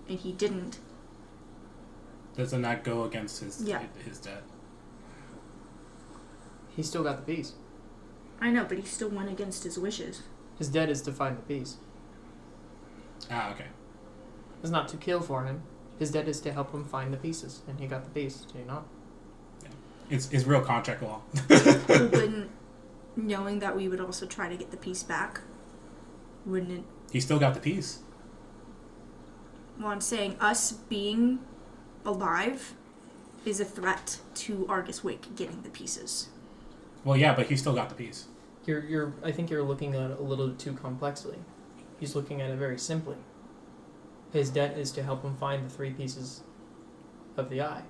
and he didn't. Doesn't that go against his debt? He still got the piece. I know, but he still went against his wishes. His debt is to find the piece. Ah, okay. It's not to kill for him. His debt is to help him find the pieces, and he got the piece. Do you not? Yeah. It's real contract law. Wouldn't, knowing that we would also try to get the piece back, wouldn't it? He still got the piece. Well, I'm saying us being alive is a threat to Argus Wake getting the pieces. Well, yeah, but he still got the piece. I think you're looking at it a little too complexly. He's looking at it very simply. His debt is to help him find the 3 pieces of the eye.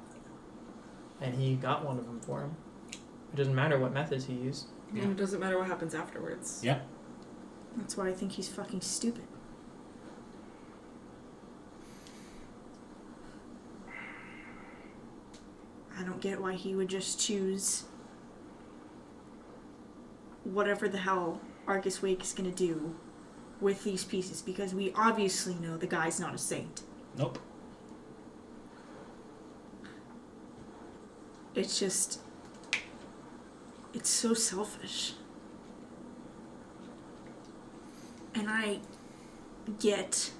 And he got one of them for him. It doesn't matter what methods he used. And it doesn't matter what happens afterwards. Yeah. That's why I think he's fucking stupid. I don't get why he would just choose whatever the hell Argus Wake is going to do with these pieces, because we obviously know the guy's not a saint. Nope. It's just... it's so selfish. And I get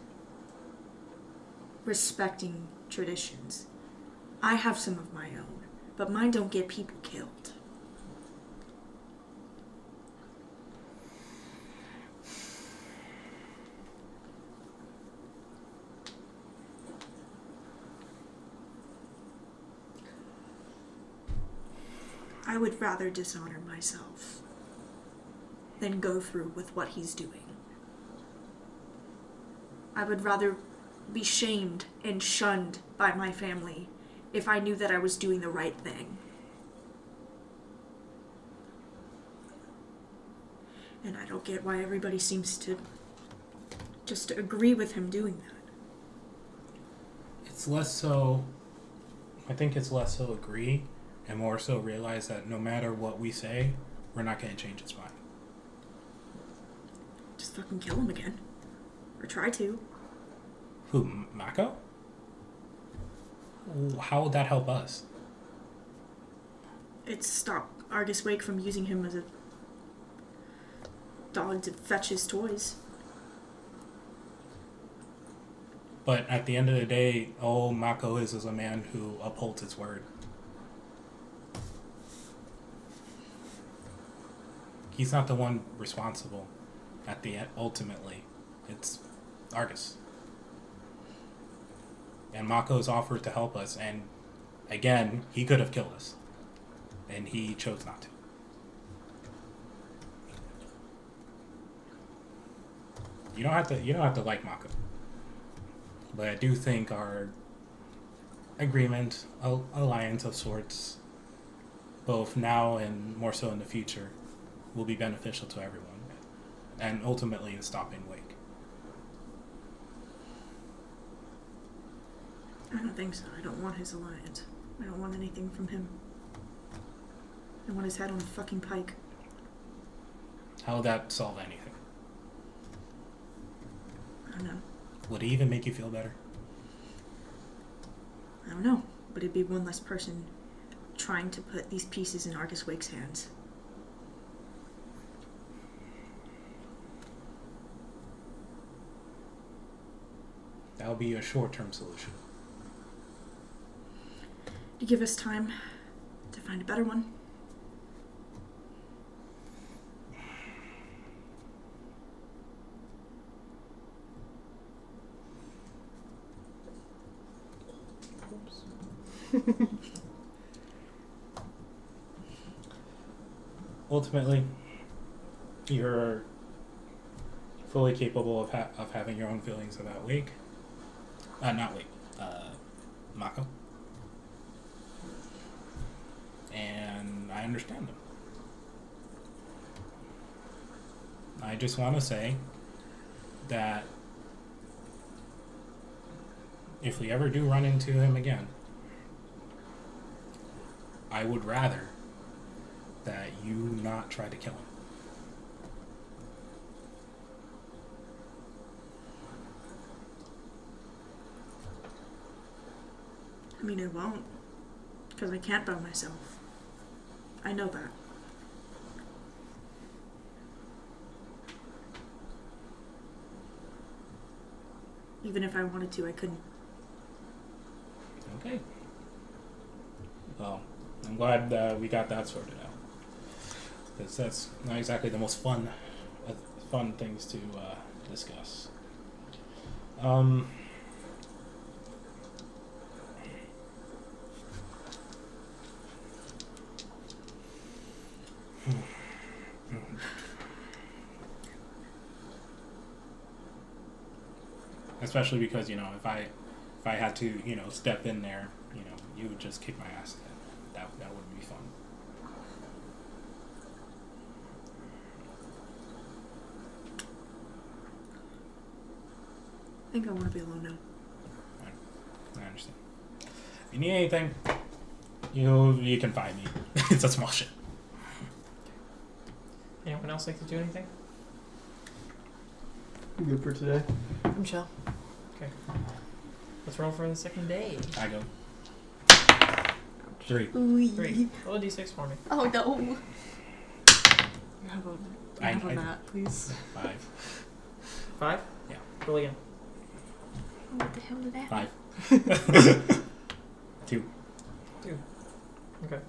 respecting traditions. I have some of my own, but mine don't get people killed. I would rather dishonor myself than go through with what he's doing. I would rather be shamed and shunned by my family if I knew that I was doing the right thing. And I don't get why everybody seems to just agree with him doing that. It's less so... I think it's less so agree and more so realize that no matter what we say, we're not going to change his mind. Just fucking kill him again. Or try to. Who, Mako? How would that help us? It's stop Argus Wake from using him as a dog to fetch his toys. But at the end of the day, all Mako is a man who upholds his word. He's not the one responsible at the end, ultimately. It's Argus. And Mako's offered to help us, and again, he could have killed us. And he chose not to. You don't have to like Mako. But I do think our agreement, alliance of sorts, both now and more so in the future, will be beneficial to everyone, and ultimately in stopping Wake. I don't think so. I don't want his alliance. I don't want anything from him. I want his head on a fucking pike. How would that solve anything? I don't know. Would it even make you feel better? I don't know. But it'd be one less person trying to put these pieces in Argus Wake's hands. That'll be a short-term solution. To give us time to find a better one. Ultimately, you're fully capable of having your own feelings about Wake. Not Wake. Mako. And I understand them. I just want to say that if we ever do run into him again, I would rather that you not try to kill him. I mean, I won't. Because I can't by myself. I know that. Even if I wanted to, I couldn't. Okay. Well, I'm glad we got that sorted out. Because that's not exactly the most fun things to discuss. Especially because, if I had to, step in there, you would just kick my ass. That wouldn't be fun. I think I want to be alone now. I understand. If you need anything, you can find me. It's a small ship. Anyone else like to do anything? I'm good for today. I'm chill. Okay. Let's roll for the second day. I go. 3. 3. Roll a d6 for me. Oh no. You have a mat, please. 5. 5? Yeah. Roll again. What the hell did that? 5. 2. Okay.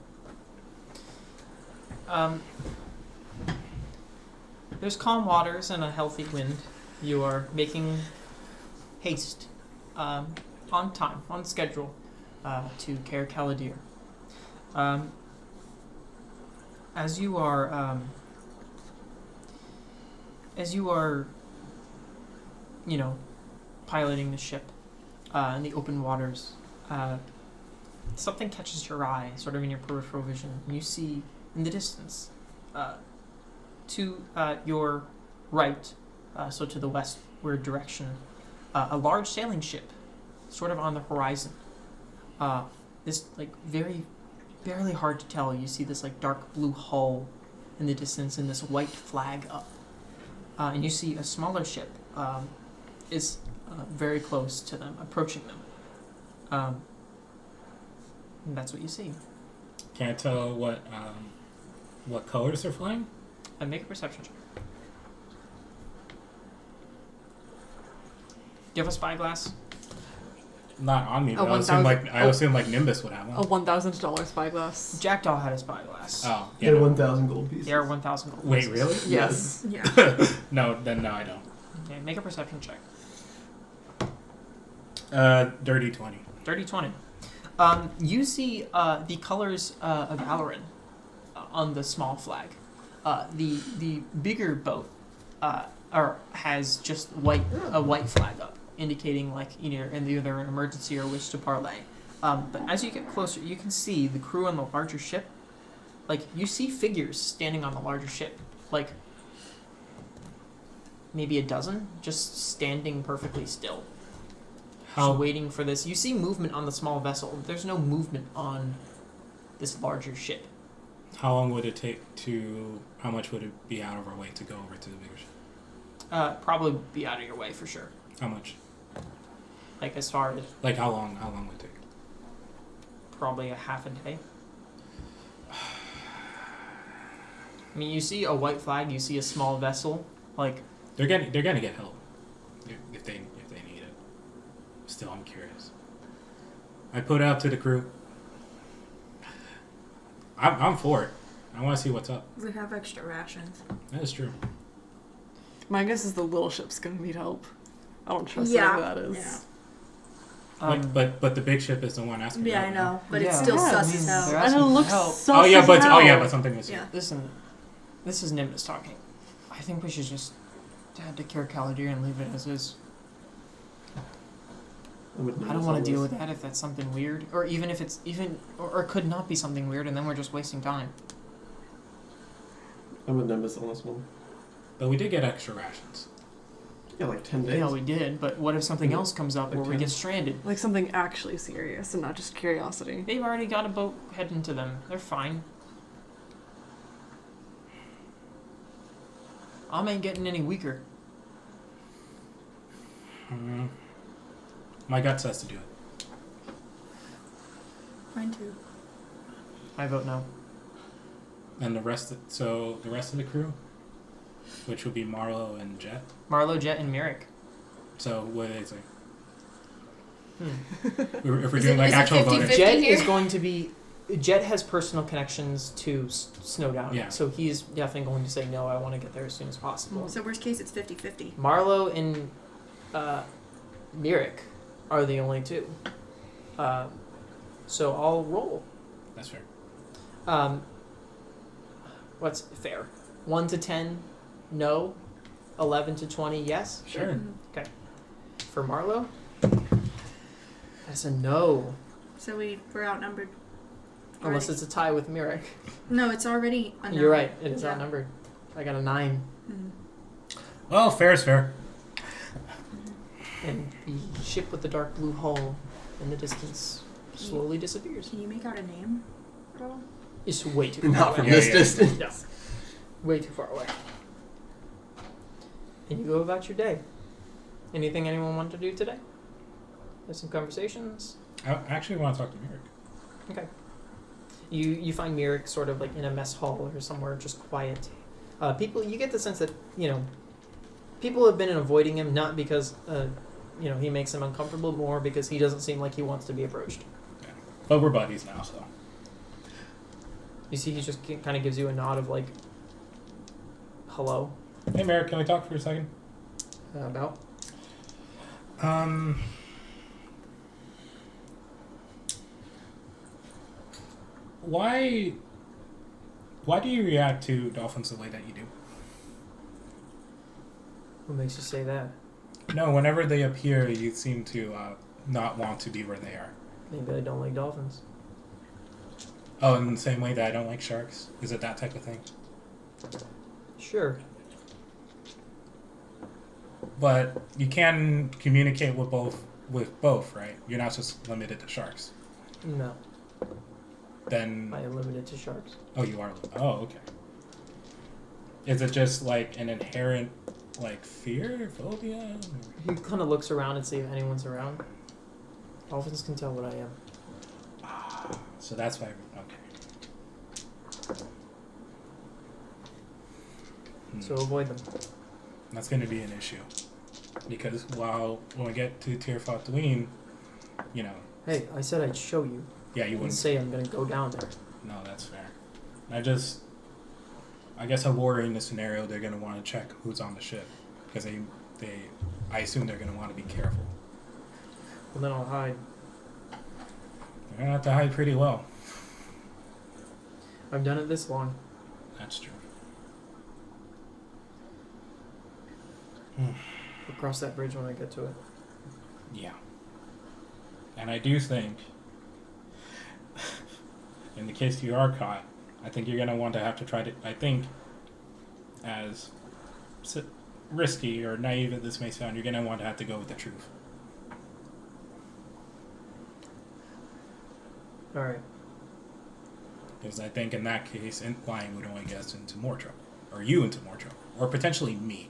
There's calm waters and a healthy wind. You are making haste, on time, on schedule, to Caer Caladir. As you are, piloting the ship in the open waters, something catches your eye, sort of in your peripheral vision. You see in the distance, to your right, so to the westward direction, a large sailing ship, sort of on the horizon. This, very, barely hard to tell. You see this, dark blue hull in the distance and this white flag up. And you see a smaller ship is very close to them, approaching them. And that's what you see. Can I tell what colors they're flying? Make a perception check. Do you have a spyglass? Not on me, but A I assume Nimbus would have A one. $1,000 spyglass. Jackdaw had a spyglass. Oh, Yeah, 1,000 gold pieces. They are 1,000 gold Wait, pieces. really? Yes. Yeah. No, then no, I don't. Okay, make a perception check. Dirty 20. Dirty 20. You see the colors of Alaron on the small flag. The bigger boat has just a white flag up, indicating either an emergency or wish to parlay. But as you get closer, you can see the crew on the larger ship. You see figures standing on the larger ship, maybe a dozen, just standing perfectly still. Just waiting for this. You see movement on the small vessel. There's no movement on this larger ship. How long would it take how much would it be out of our way to go over to the bigger ship? Probably be out of your way for sure. How much? As far as... How long would it take? Probably a half a day. I mean, you see a white flag, you see a small vessel, They're gonna get help if they need it. Still, I'm curious. I put out to the crew. I'm for it. I want to see what's up. We have extra rations. That is true. My guess is the little ship's gonna need help. I don't trust Yeah. whatever that is. Yeah. But the big ship is the one asking. Yeah, for I help, know, but Yeah. it's still Yeah, sus I mean, as hell. they're And asking it for looks help. so Oh yeah, but hell. something was. Yeah. Listen, this is Nimbus talking. I think we should just take care of Caladir and leave it as is. I don't want to deal with that if that's something weird, or even if it's or it could not be something weird, and then we're just wasting time. I'm with Nimbus on this one. But we did get extra rations. Yeah, like 10 days. Yeah, we did, but what if something else comes up Like where we 10? get stranded? Like something actually serious and not just curiosity. They've already got a boat heading to them. They're fine. Ain't getting any weaker. My gut says to do it. Mine too. I vote no. And the rest of the crew, which would be Marlo and Jet. Marlo, Jet, and Merrick. So what do they say? If we're Is doing it- like is it actual 50-50? voting. Jet here? is going to be. Jet has personal connections to Snowdown, Yeah. so he's definitely going to say no. I want to get there as soon as possible. So worst case, it's 50-50. Marlo and Merrick are the only two. So I'll roll. That's fair. What's fair? 1 to 10, no. 11 to 20, yes. Sure. Okay. For Marlo, that's a no. So we're outnumbered. Unless already. it's a tie with Merrick. No, it's already a no. You're right. It is Yeah. outnumbered. I got a 9. Mhm. Well, fair is fair. And the ship with the dark blue hull in the distance slowly disappears. Can you make out a name at all? It's way too far Not away. from Yeah, this yeah. distance. No. Way too far away. And you go about your day. Anything anyone want to do today? There's some conversations. I actually want to talk to Merrick. Okay. You find Merrick sort of like in a mess hall or somewhere just quiet. You get the sense that, people have been avoiding him not because, he makes them uncomfortable, more because he doesn't seem like he wants to be approached. Yeah. But we're buddies now, so. You see, he just kind of gives you a nod of like, hello. Hey, Merrick, can we talk for a second? About? Why do you react to dolphins the way that you do? What makes you say that? No, whenever they appear, you seem to not want to be where they are. Maybe I don't like dolphins. Oh, in the same way that I don't like sharks? Is it that type of thing? Sure. But you can communicate with both, right? You're not just limited to sharks. No, Then I am limited to sharks. oh, you are. Oh, okay. Is it just like an inherent fear, phobia? He kind of looks around and see if anyone's around. Dolphins can tell what I am. So that's why. Okay. So avoid them. That's going to be an issue because when we get to Tier Fatouine, Hey, I said I'd show you. yeah, you I didn't wouldn't say I'm gonna go down there. No, that's fair. I guess I worry in this scenario they're gonna want to check who's on the ship because I assume they're gonna want to be careful. Well, then I'll hide. They're gonna have to hide pretty well. I've done it this long. That's true. We'll cross that bridge when I get to it. Yeah. And I do think, in the case you are caught, I think you're gonna want to have to try to. I think, as risky or naive as this may sound, you're gonna want to have to go with the truth. All right. Because I think in that case, lying would only get us into more trouble, or you into more trouble, or potentially me.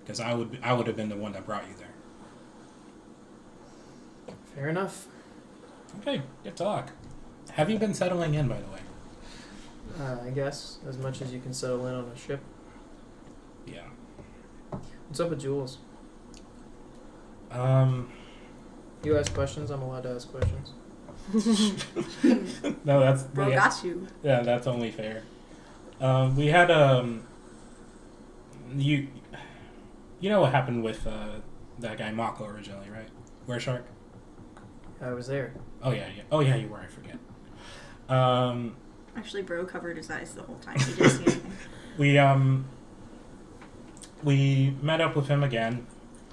Because I would have been the one that brought you there. Fair enough. Okay, good talk. Have you been settling in, by the way? I guess as much as you can settle in on a ship. Yeah. What's up with Jules? You ask questions, I'm allowed to ask questions. No, that's Bro, yeah, got you. yeah, that's only fair. We had you know what happened with that guy Mako originally, right? Were Shark? I was there. Oh yeah. Oh yeah, you were. I forget. Actually, bro covered his eyes the whole time. He didn't see anything. We met up with him again,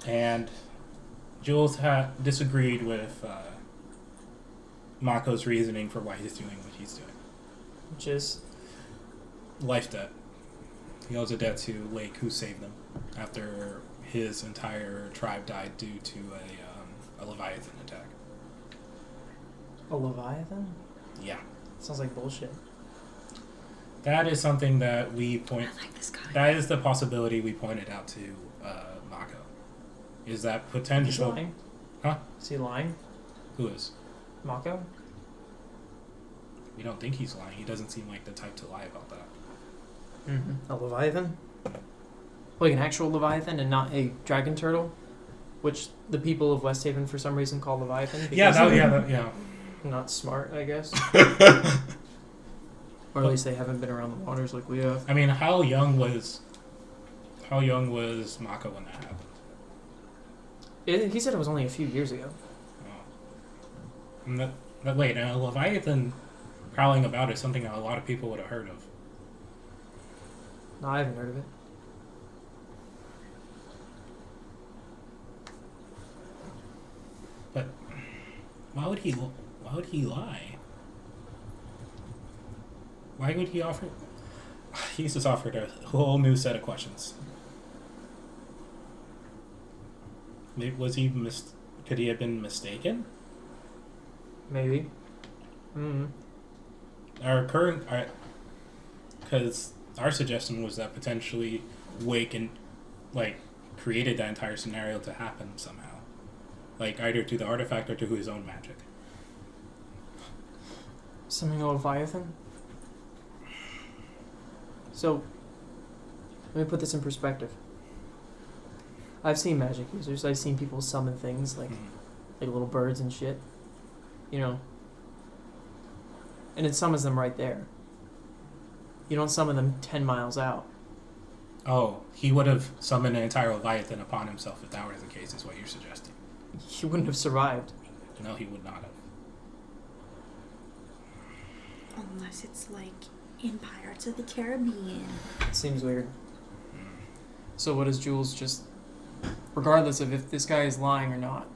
and Jules had disagreed with Mako's reasoning for why he's doing what he's doing. Which is? Life debt. He owes a debt to Lake, who saved them after his entire tribe died due to a Leviathan attack. A Leviathan? Yeah. Sounds like bullshit. That is something that we point... I like this guy. That is the possibility we pointed out to Mako. Is that potential... He's lying? Huh? Is he lying? Who is? Mako? We don't think he's lying. He doesn't seem like the type to lie about that. Mm-hmm. A Leviathan? Like an actual Leviathan and not a dragon turtle? Which the people of West Haven for some reason call Leviathan? Yeah. Not smart, I guess. Or at least they haven't been around the waters like we have. I mean, how young was Mako when that happened? He said it was only a few years ago. Oh. And wait, a Leviathan prowling about is something that a lot of people would have heard of. No, I haven't heard of it. But why would he lie? Why would he offer? He's just offered a whole new set of questions. Was he could he have been mistaken? Maybe. Mm-hmm. Because our suggestion was that potentially Wake and created that entire scenario to happen somehow, either to the artifact or to his own magic. Something a Leviathan? So, let me put this in perspective. I've seen magic users. I've seen people summon things like little birds and shit. You know. And it summons them right there. You don't summon them 10 miles out. Oh, he would have summoned an entire Leviathan upon himself if that were the case, is what you're suggesting. He wouldn't have survived. No, he would not have. Unless it's like in Pirates of the Caribbean. Seems weird. So what does Jules just... Regardless of if this guy is lying or not.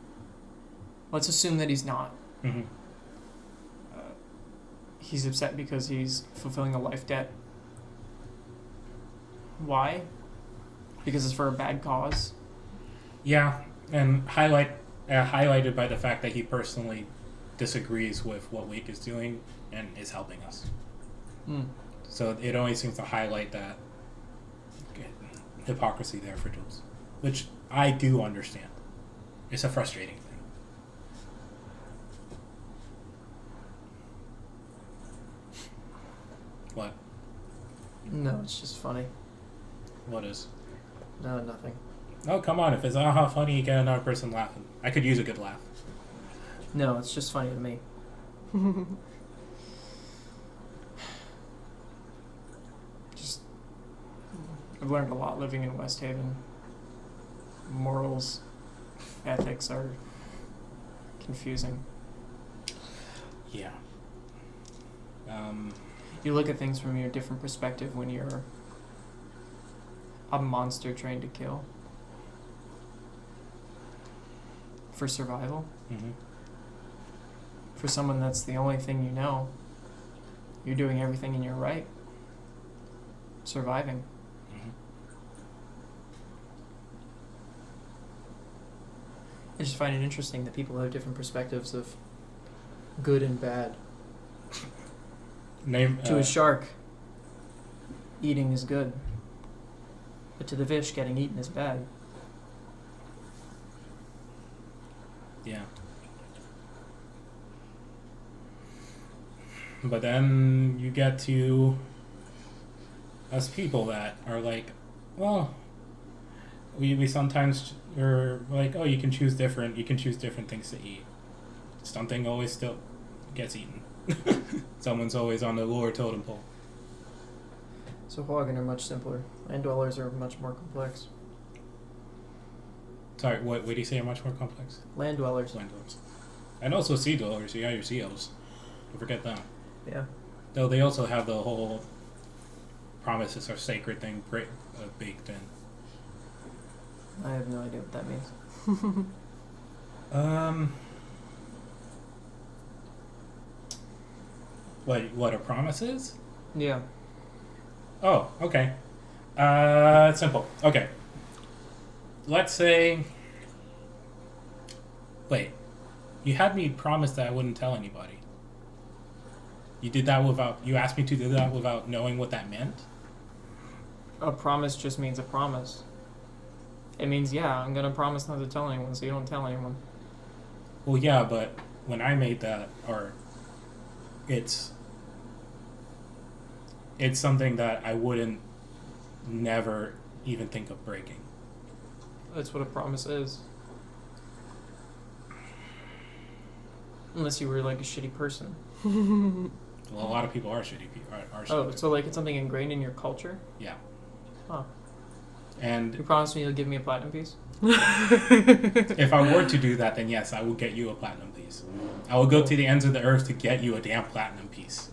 Let's assume that he's not. Mm-hmm. He's upset because he's fulfilling a life debt. Why? Because it's for a bad cause? Yeah, and highlighted by the fact that he personally disagrees with what Wake is doing and is helping us. So it only seems to highlight that hypocrisy there for Jules, which I do understand. It's a frustrating thing. What? No, it's just funny. What is? No, nothing. Oh, come on. If it's funny, you get another person laughing. I could use a good laugh. No, it's just funny to me. I've learned a lot living in West Haven. Morals, ethics are confusing. Yeah. You look at things from your different perspective when you're a monster trained to kill. For survival. Mm-hmm. For someone that's the only thing you know, you're doing everything in your right. Surviving. Mm-hmm. I just find it interesting that people have different perspectives of good and bad. To a shark, eating is good. But to the fish, getting eaten is bad. Yeah. But then you get to us people that are like, well, we sometimes are like, oh, you can choose different things to eat. Something always still gets eaten. Someone's always on the lower totem pole. So Hagen are much simpler. Land dwellers are much more complex. Sorry, what do you say are much more complex? Land dwellers. Land dwellers. And also sea dwellers. You got your sea elves. Don't forget them. Yeah. Though they also have the whole promises are sacred thing baked in. I have no idea what that means. What a promise is? Yeah. Oh, okay. Simple. Okay. Let's say... Wait. You had me promise that I wouldn't tell anybody. You did that without... You asked me to do that without knowing what that meant? A promise just means a promise. It means, yeah, I'm going to promise not to tell anyone, so you don't tell anyone. Well, yeah, but when I made that, or... It's something that I wouldn't never even think of breaking. That's what a promise is. Unless you were like a shitty person. Well, a lot of people are shitty people. Oh, so like it's something ingrained in your culture? Yeah. Huh. And you promise me you'll give me a platinum piece? If I were to do that, then yes, I will get you a platinum piece. I will go to the ends of the earth to get you a damn platinum piece.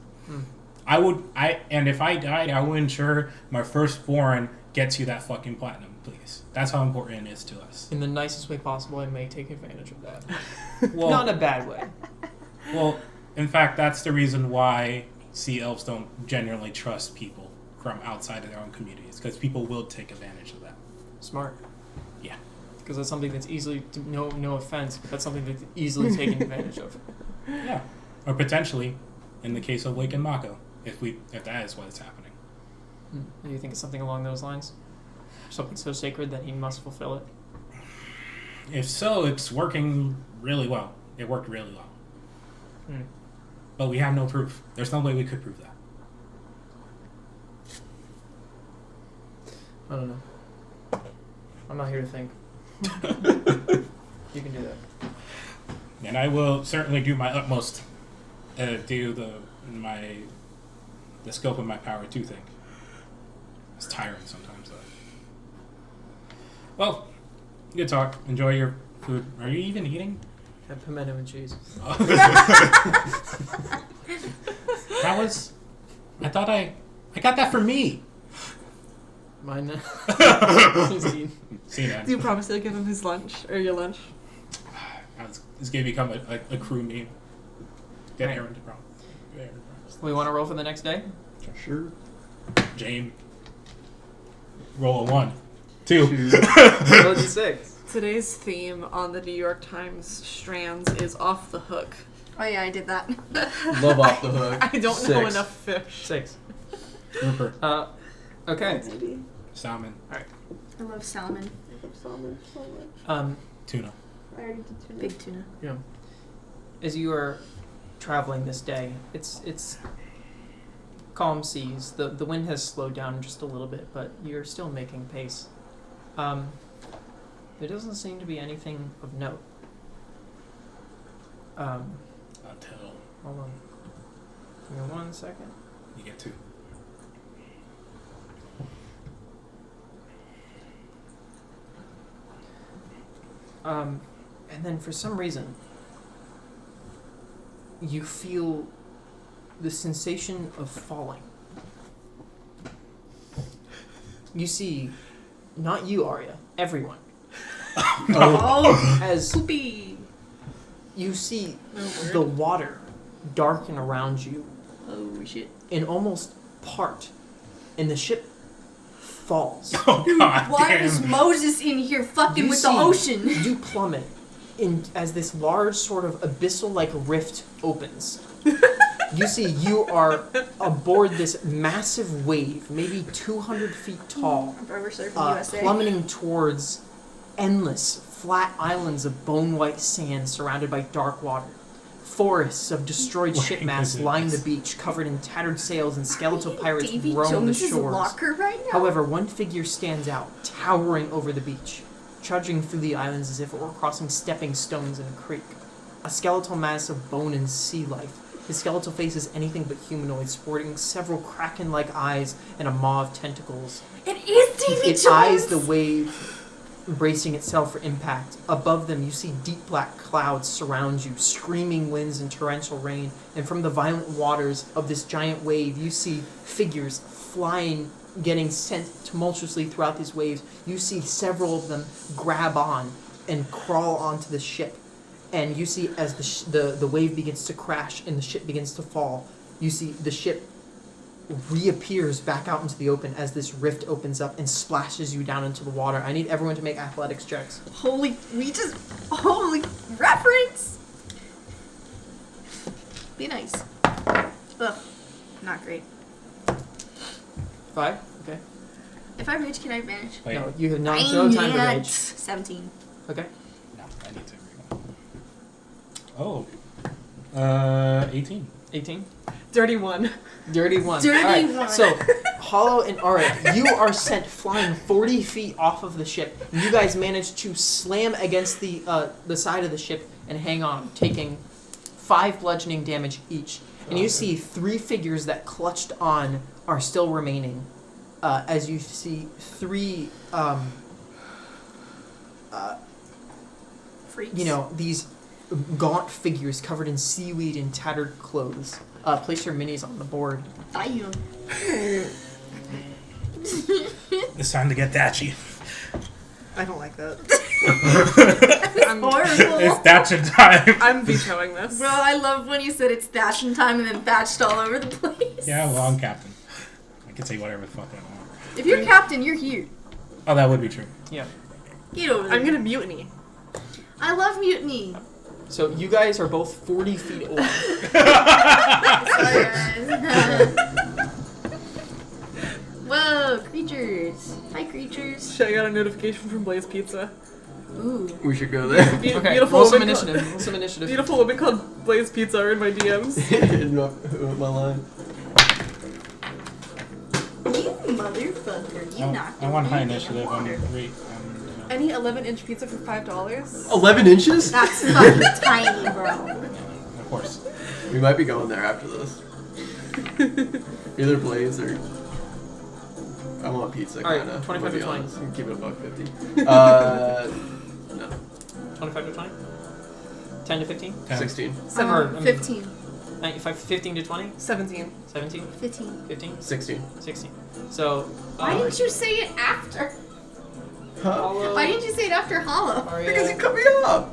And if I died, I would ensure my firstborn gets you that fucking platinum, please. That's how important it is to us. In the nicest way possible, I may take advantage of that. Well, not in a bad way. Well, in fact, that's the reason why sea elves don't genuinely trust people from outside of their own communities, because people will take advantage of that. Smart. Yeah. Because that's something that's easily, no offense, but that's something that's easily taken advantage of. Yeah. Or potentially, in the case of Wake and Mako, if that is what is happening. Do you think it's something along those lines? Something so sacred that he must fulfill it? If so, it's working really well. It worked really well. But we have no proof. There's no way we could prove that. I don't know. I'm not here to think. You can do that. And I will certainly do my utmost do the scope of my power to think. It's tiring sometimes, though. Well, good talk. Enjoy your food. Are you even eating? Have pimento and cheese. I thought I got that for me. Mine. See that? Do you promise you'll give him his lunch or your lunch? It's gonna become a crew meme. Get Aaron to prom. We want to roll for the next day? Sure. Jane. Roll a 1. 2. Roll a d6. Today's theme on the New York Times strands is off the hook. Oh yeah, I did that. Love off the hook. I don't 6. know enough fish. 6. Grouper. Okay. Salmon. Alright. I love salmon. Salmon so much. Tuna. I already did tuna. Big tuna. Yeah. As you are traveling this day, it's calm seas. The wind has slowed down just a little bit, but you're still making pace. There doesn't seem to be anything of note. Until Hold on. Give me 1 second. you get 2. And then for some reason, you feel the sensation of falling. You see, not you, Arya, everyone. As Poopy. you see the water darken around you Oh shit. and almost part, and the ship falls. Oh god Why damn. is Moses in here fucking You with the see- ocean? You plummet as this large sort of abyssal-like rift opens. You see you are aboard this massive wave, maybe 200 feet tall, Forever surfing USA. plummeting towards endless flat islands of bone-white sand surrounded by dark water. Forests of destroyed ship masts line the beach, covered in tattered sails, and skeletal pirates roam the shores. Locker right now? However, one figure stands out, towering over the beach, trudging through the islands as if it were crossing stepping stones in a creek. A skeletal mass of bone and sea life. His skeletal face is anything but humanoid, sporting several kraken-like eyes and a maw of tentacles. It is Davy It Jones! eyes the wave, bracing itself for impact. Above them, you see deep black clouds surround you, screaming winds and torrential rain. And from the violent waters of this giant wave, you see figures flying, getting sent tumultuously throughout these waves. You see several of them grab on and crawl onto the ship. And you see as the wave begins to crash and the ship begins to fall, you see the ship reappears back out into the open as this rift opens up and splashes you down into the water. I need everyone to make athletics checks. Holy reference! Be nice. Ugh, not great. 5? Okay. If I rage, can I vanish? Wait, No, you have no time to rage. 17. Okay. no, I need to reroll. Oh. 18. 18. Dirty one. Dirty one. Dirty Alright, one. So, Hollow and Aura, you are sent flying 40 feet off of the ship. You guys manage to slam against the side of the ship and hang on, taking 5 bludgeoning damage each. And you see 3 figures that clutched on are still remaining. As you see 3, Freaks. these gaunt figures covered in seaweed and tattered clothes. Place your minis on the board. Damn. It's time to get thatchy. I don't like that. I'm, Horrible. It's thatching time. I'm vetoing this. Bro, I love when you said it's thatching time and then thatched all over the place. Yeah, well, I'm captain. I can say whatever the fuck I want. If you're captain, you're here. Oh, that would be true. Yeah. Get over there. I'm gonna mutiny. I love mutiny. So you guys are both 40 feet away. Sorry, guys. Whoa, creatures. Hi, creatures. Shit, I got a notification from Blaze Pizza. Ooh. We should go there. Okay, Beautiful roll some woman initiative. Roll some initiative. Beautiful woman called Blaze Pizza are in my DMs. In my line. You motherfucker. You knocked I want over high me in initiative. I'm water. great. Any 11-inch pizza for $5? 11 inches? That's fucking tiny, bro. Of course. We might be going there after this. Either Blaze or... I want pizza, Alright, kinda. 25 to 20. Keep it $1.50. No. 25 to 20? 10 to 15? 10. 16. 15. 15 to 20? 17. 17? 15. 15? 16. 16. So, Why didn't you say it after? Huh? Hollow, Why didn't you say it after Hollow? Aria, Because you cut me off!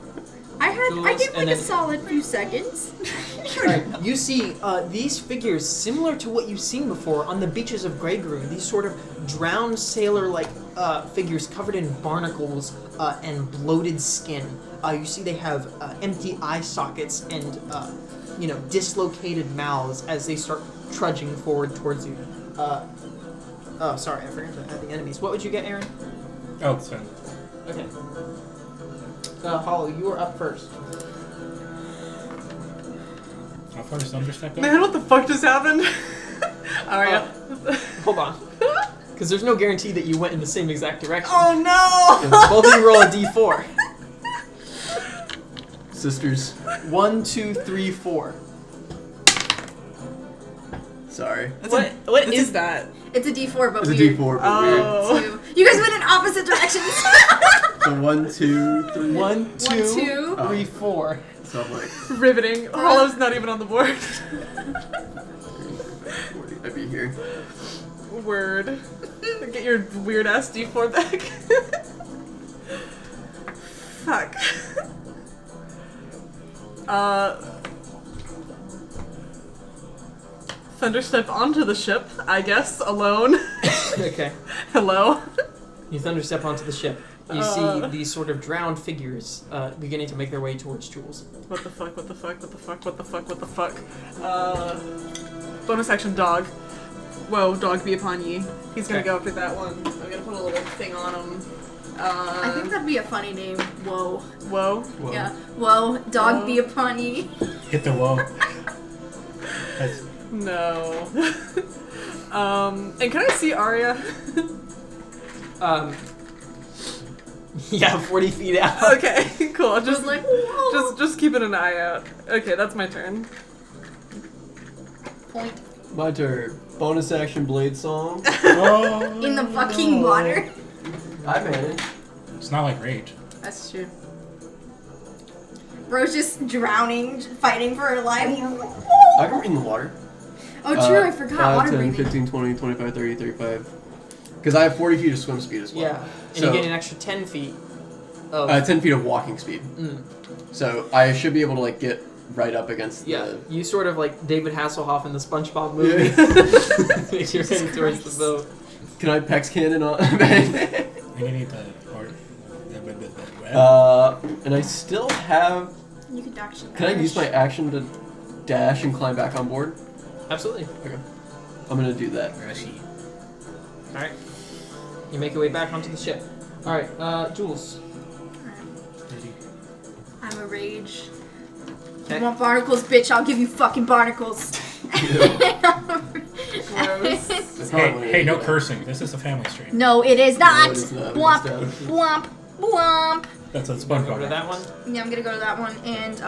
I Jules, gave and like a then- solid few seconds. Alright, you see these figures similar to what you've seen before on the beaches of Grey Groo. These sort of drowned sailor-like figures covered in barnacles and bloated skin. You see they have empty eye sockets and dislocated mouths as they start trudging forward towards you. Oh, sorry, I forgot to add the enemies. What would you get, Aaron? Oh, 10. Okay. Hollow, you are up first. How far does Thunderstep go? Man, what the fuck just happened? Aria. Hold on. Because there's no guarantee that you went in the same exact direction. Oh no! Both of you roll a d4. Sisters. 1, 2, 3, 4. Sorry. What is that? It's a D4, but It's a weird. D4, but Oh. Two. You guys went in opposite directions. weird. So 1, 2, 3. 1, 2, 2. 3, 4. So I'm like, Riveting. Hollow's not even on the board. 40. I'd be here. Word. Get your weird ass D4 back. Fuck. Thunderstep onto the ship, I guess, alone. Okay. Hello. You thunderstep onto the ship. You see these sort of drowned figures beginning to make their way towards Jules. What the fuck, what the fuck, what the fuck, what the fuck, what the fuck? Bonus action dog. Whoa, dog be upon ye. He's gonna Okay. go after that one. I'm gonna put a little thing on him. I think that'd be a funny name. Whoa. Whoa. Whoa. Yeah. Whoa, dog Whoa. be upon ye. Hit the wall. That's, No. And can I see Arya? Yeah, 40 feet out. Okay, cool. Just like, whoa. just keeping an eye out. Okay, that's my turn. Point. My turn. Bonus action blade song. oh, In the fucking water. I managed. It's not like rage. That's true. Bro's just drowning, fighting for her life. I can breathe in the water. Oh, true, I forgot. 5, Water 10, breathing. 15, 20, 25, 30, 35. Because I have 40 feet of swim speed as well. Yeah, and So, you get an extra 10 feet of... 10 feet of walking speed. So I should be able to like get right up against Yeah, the... you sort of like David Hasselhoff in the SpongeBob movie. You're heading towards the boat. Can I Pex cannon on? I need the or. And I still have... You can dash. Can I use my action to dash and climb back on board? Absolutely. Okay. I'm gonna do that. Alright. You make your way back onto the ship. Alright, Jules. I'm a rage. Okay. You want barnacles, bitch? I'll give you fucking barnacles. Hey, no cursing. This is a family stream. No, it is not. No, it is not. Womp, We womp, womp. That's a Go to SpongeBob. that one. Yeah, I'm gonna go to that one and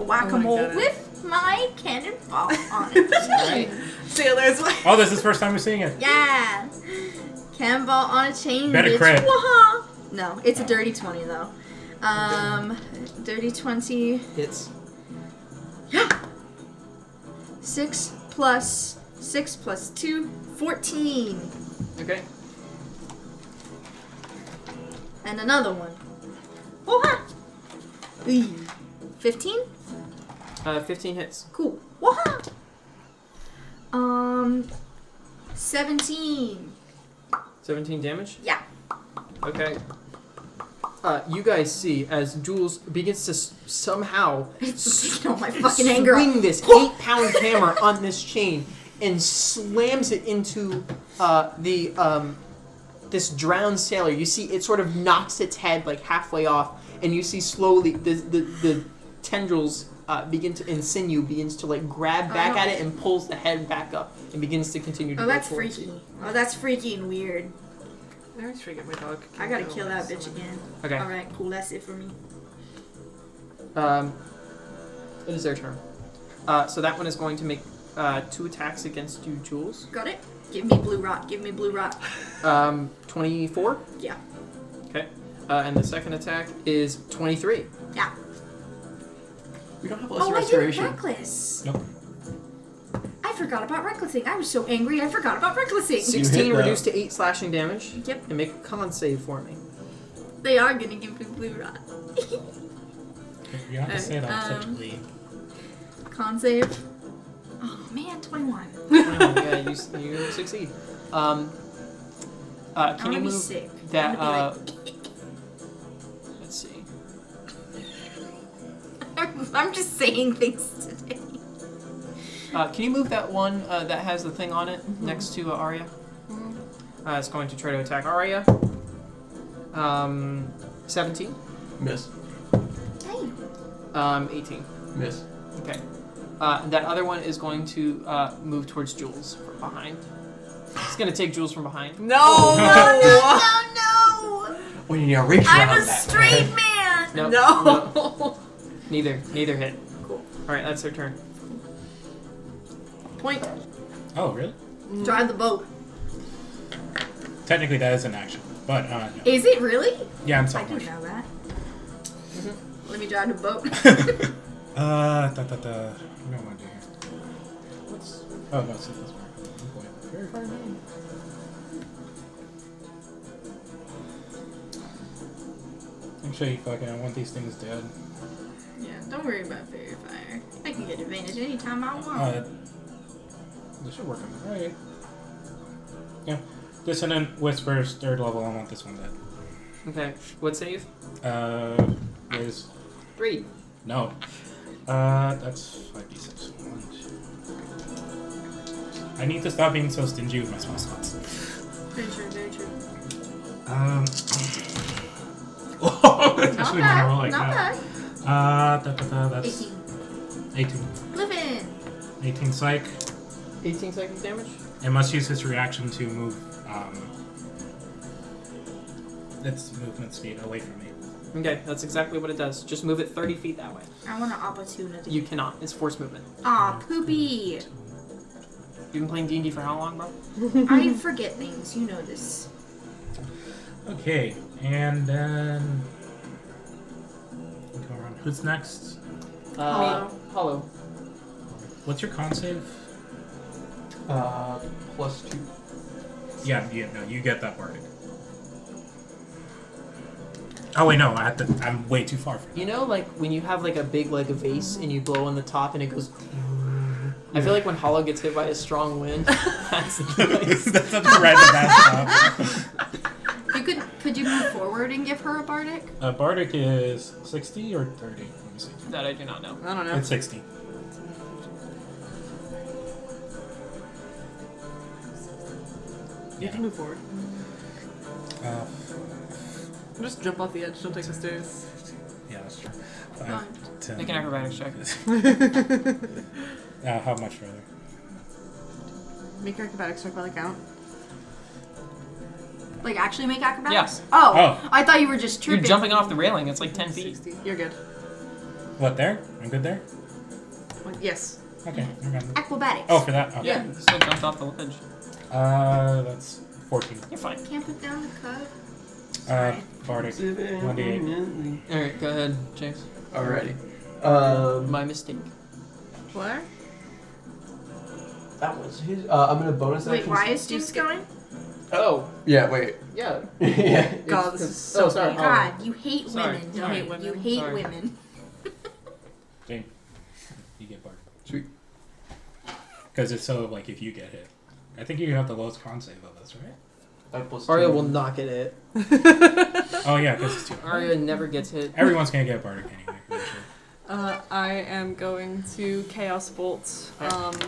whack-a-mole get it. with my cannonball on it. Alright. Sailors. Oh, this is the first time we're seeing it. Yeah. Cannonball on a chain, Better bitch. crit. Waha. No, it's a dirty 20 though. Dirty 20. Hits. 6 plus 6 plus 2, 14. Okay. And another one. Waha. 15? 15 hits. Cool. Waha. 17. 17 damage? Yeah. Okay. You guys see as Jules begins to somehow Oh, my fucking anger. swing this 8-pound hammer on this chain and slams it into this drowned sailor. You see it sort of knocks its head like halfway off, and you see slowly the tendrils begins to like grab back at it and pulls the head back up and begins to continue to Oh, go that's towards freaky. you. Oh, that's freaky and weird. I always forget my dog. I gotta kill that bitch again. Okay. Alright, cool. That's it for me. It is their turn. So that one is going to make 2 attacks against you, Jules. Got it? Give me blue rot. Give me blue rot. 24. Yeah. Okay. And the second attack is 23. Yeah. We don't have less Oh, I did restoration. reckless. Nope. I forgot about recklessing. I was so angry. I forgot about recklessing. 16 that. reduced to 8 slashing damage. Yep. And make a con save for me. They are gonna give me blue rot. You have to say that such glee. Con save. Oh man, 21. Yeah, you succeed. I Can wanna you be move sick. that? I wanna Let's see. I'm just saying things today. Can you move that one that has the thing on it next to Arya? It's going to try to attack Arya. 17. Miss. Damn. 18. Miss. Okay. That other one is going to move towards Jules from behind. It's going to take Jules from behind. No! No! When you need to reach I'm around a that. straight man! No. No! Neither hit. Cool. Alright, that's their turn. Point. Oh, really? Drive the boat. Technically, that is an action, but no. Is it really? Yeah, I'm I sorry. didn't know that. Let me drive the boat. What do I want to do here? What's? Oh, no, see, that's far. I'm going very far down. Actually, fucking, I want these things dead. Yeah, don't worry about fairy fire. I can get advantage anytime I want. This should work on the right. Yeah. Dissonant Whispers, 3rd level. I want this one dead. Okay. What save? Is 3. no. That's 5d6. I need to stop being so stingy with my spell slots. Very true, very true. Not Not bad, not bad. That's 18. 18. Living. 18 psych. 18 psychic damage. It must use its reaction to move its movement speed away from me. Okay, that's exactly what it does. Just move it 30 feet that way. I want an opportunity. You cannot. It's force movement. Aw, poopy. You've been playing D&D for how long, bro? I forget things. You know this. Okay, and then go around. Who's next? Hollow. What's your con save? +2. Yeah, no, you get that bardic. Oh wait, no, I'm way too far for that. You know, like when you have like a big like a vase and you blow on the top and it goes. I feel like when Hollow gets hit by a strong wind, that's the noise. That's such a random ass Could you move forward and give her a bardic? Bardic is 60 or 30? Let me see. That I do not know. I don't know. It's 60. You can move forward. Just jump off the edge. Don't take the stairs. Yeah, that's true. Fine. 10. Make an acrobatics check. How much further? Make your acrobatics check by the count. Like actually make acrobatics? Yes. Oh, I thought you were just You're tripping. jumping off the railing. It's like 10 feet. 60. You're good. What, there? I'm good there? Yes. Okay, never mind. Acrobatics. Oh, for that? Okay. Yeah, you still jumped off the ledge. That's 14. You're fine. Can't put down the cup. Bardic. 1d8. Alright, go ahead, James. Alrighty. My mistake. What? That was his. I'm gonna bonus Wait, action. why is James going? Oh, Yeah, wait. yeah. Yeah. God, this is so sorry. bad. God, you hate Sorry. women. Sorry. Don't you? You hate Sorry. women. Jane, you get Bardic. Sweet. Because it's so, like, if you get hit. I think you have the lowest con save of us, right? Arya will not get hit. Oh, yeah, because it's 2. Arya never gets hit. Everyone's going to get Bardic anyway, eventually. I am going to Chaos Bolt,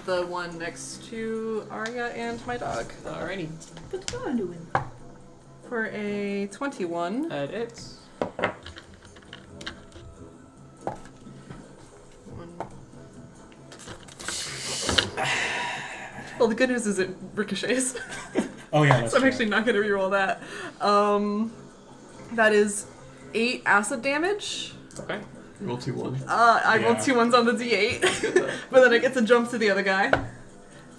the one next to Arya and my dog. Alrighty. What's going doing? For a 21. That hits. Well, the good news is it ricochets. Oh, yeah, that's So I'm true. actually not going to reroll that. That is 8 acid damage. Okay. Roll 2 1s. I rolled Yeah. 2 ones on the d8. But then I get to jump to the other guy.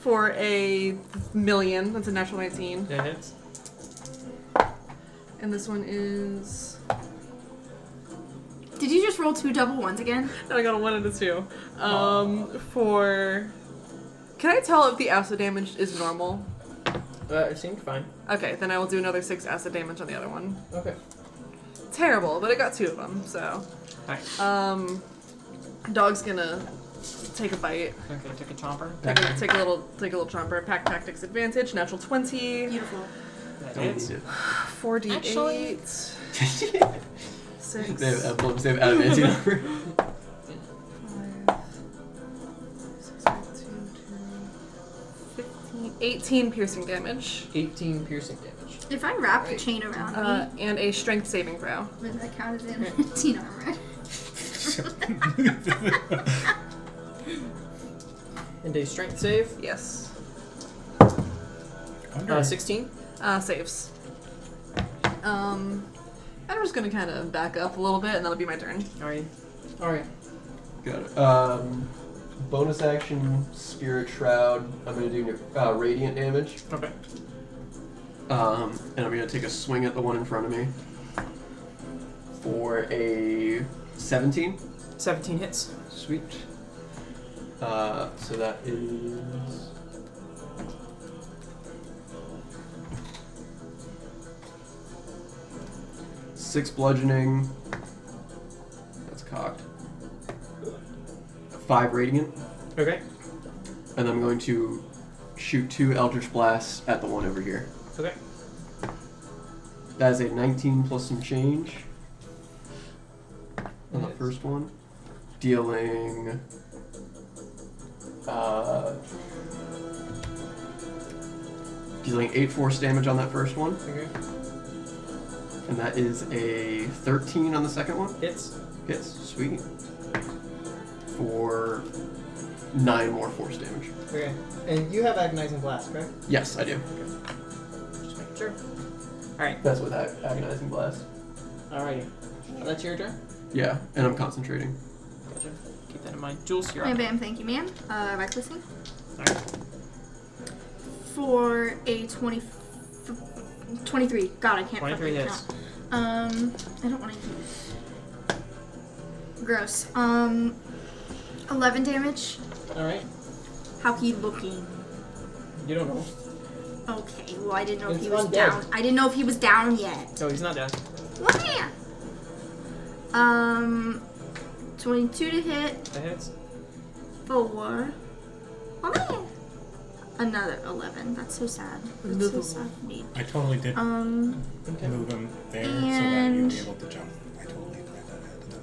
For a million. That's a natural 19. That hits. And this one is... Did you just roll 2 double ones again? No, I got a 1 and a 2. For... Can I tell if the acid damage is normal? It seemed fine. Okay, then I will do another 6 acid damage on the other one. Okay. Terrible, but I got 2 of them, so... Alright. Dog's gonna take a bite. Okay, take a chomper. Take a little chomper. Pack tactics advantage. Natural 20. Beautiful. That Don't hits. need it. 4d8. Actually- 6. They have emblems. They have adamantium number. 5, 6, 15, 18 piercing damage. 18 piercing damage. If I wrap the chain around me, And a strength saving throw. would that count as in 15 armor? And a strength save. Yes. 16. Saves. I'm just gonna kind of back up a little bit, and that'll be my turn. Alright. Got it. Bonus action, Spirit Shroud. I'm gonna do radiant damage. Okay. And I'm gonna take a swing at the one in front of me. For a 17. 17 hits. Sweet. So that is... Six bludgeoning. That's cocked. 5 radiant. Okay. And I'm going to shoot 2 Eldritch Blasts at the one over here. Okay. That is a 19 plus some change on the first one. Dealing... dealing 8 force damage on that first one. Okay. And that is a 13 on the second one. Hits. Hits. Sweet. for 9 more force damage. Okay. And you have agonizing blast, correct? Yes, I do. Just making sure. Alright. That's with agonizing blast. Alrighty. That's your turn? Yeah, and I'm concentrating. Gotcha. Keep that in mind. Jules, you're Bam, up. bam, thank you, ma'am. Recklessing. Alright. For a 23. God, I can't 23 fucking hits. count. I don't want to use. Gross. 11 damage. Alright. How he looking? You don't know. Okay, well I didn't know if It's he was undead. down. I didn't know if he was down yet. No, he's not down. Wah! 22 to hit. That hits. 4. Oh man. Another 11. That's so sad. That's so sad for me. I totally did Okay. move him there so that you'd And- be able to jump. I totally planned that ahead of time.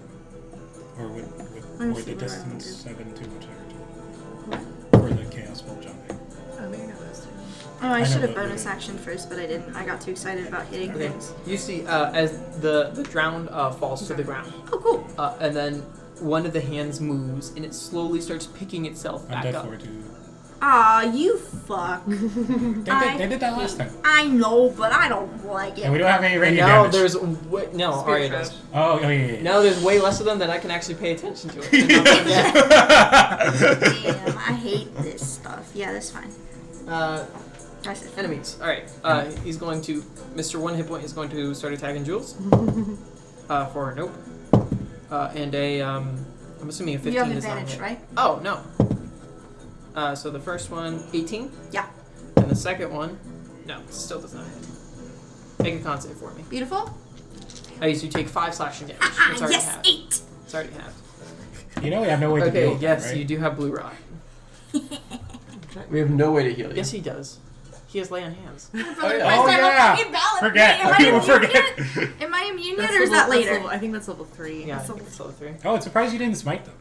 Or Let me or see the what I distance wanted. 7 too much for the chaos bolt jumping. Oh, maybe not those two. Oh, I I know, should have but bonus really- action first, but I didn't. I got too excited about hitting Okay. things. You see, as the drowned falls to the ground, Oh, cool. and then one of the hands moves, and it slowly starts picking itself back Undead up. fortitude. Aw, you fuck. They did that last time. I know, but I don't like it. And we don't have any And radiant now damage. there's no, Spirit Arya trap. does. Oh, yeah. Now there's way less of them that I can actually pay attention to it. Damn, I hate this stuff. Yeah, that's fine. I said Enemies. All right. He's going to. Mr. One Hit Point is going to start attacking Jules. For a nope. And a I'm assuming a 15 you have is not advantage, hit. right? Oh no. So the first one 18. Yeah. And the second one, no, still does not hit. Make a con save for me. Beautiful. You take 5 slashing damage. It's already Yes, halved. 8. It's already halved. You know we have no way to deal Okay. with Yes, that, right? you do have blue rot. We have no way to heal you. Yes, he does. He has lay on hands. Oh, yeah. Forget. Am I People immune forget. yet? Am I immune yet, or is that later? I think that's level 3. Yeah, I That's think it's level 3. Oh, it's surprised you didn't smite them.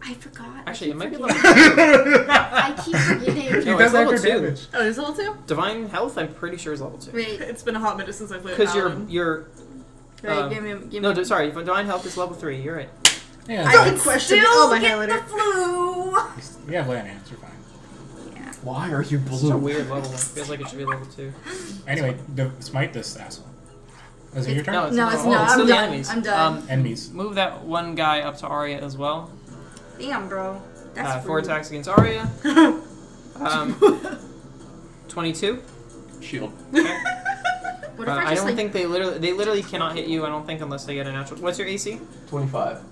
I forgot. Actually, it might be level. level 2. I keep forgetting. No, He it's does level extra 2. damage. Oh, is it level 2? Divine Health, I'm pretty sure is level 2. Wait, It's been a hot minute since I played Because Alaron. you're wait, give me. no, sorry, Divine Health is level 3. You're right. Yeah, I it's can fine. still Oh, my get highlighter. the flu. You have lay on hands, you're fine. Yeah. Why are you This is a blue? weird level. Feels like it should be level 2. Anyway, smite this asshole. Is it your turn? No, it's No, not. it's Oh, not. it's still I'm the done. enemies. I'm done. Enemies. Move that one guy up to Arya as well. Damn, bro. That's 4 rude. attacks against Arya. 22. Shield. Okay. What if I I just don't like? think they literally cannot hit you. I don't think unless they get a natural. What's your AC? 25.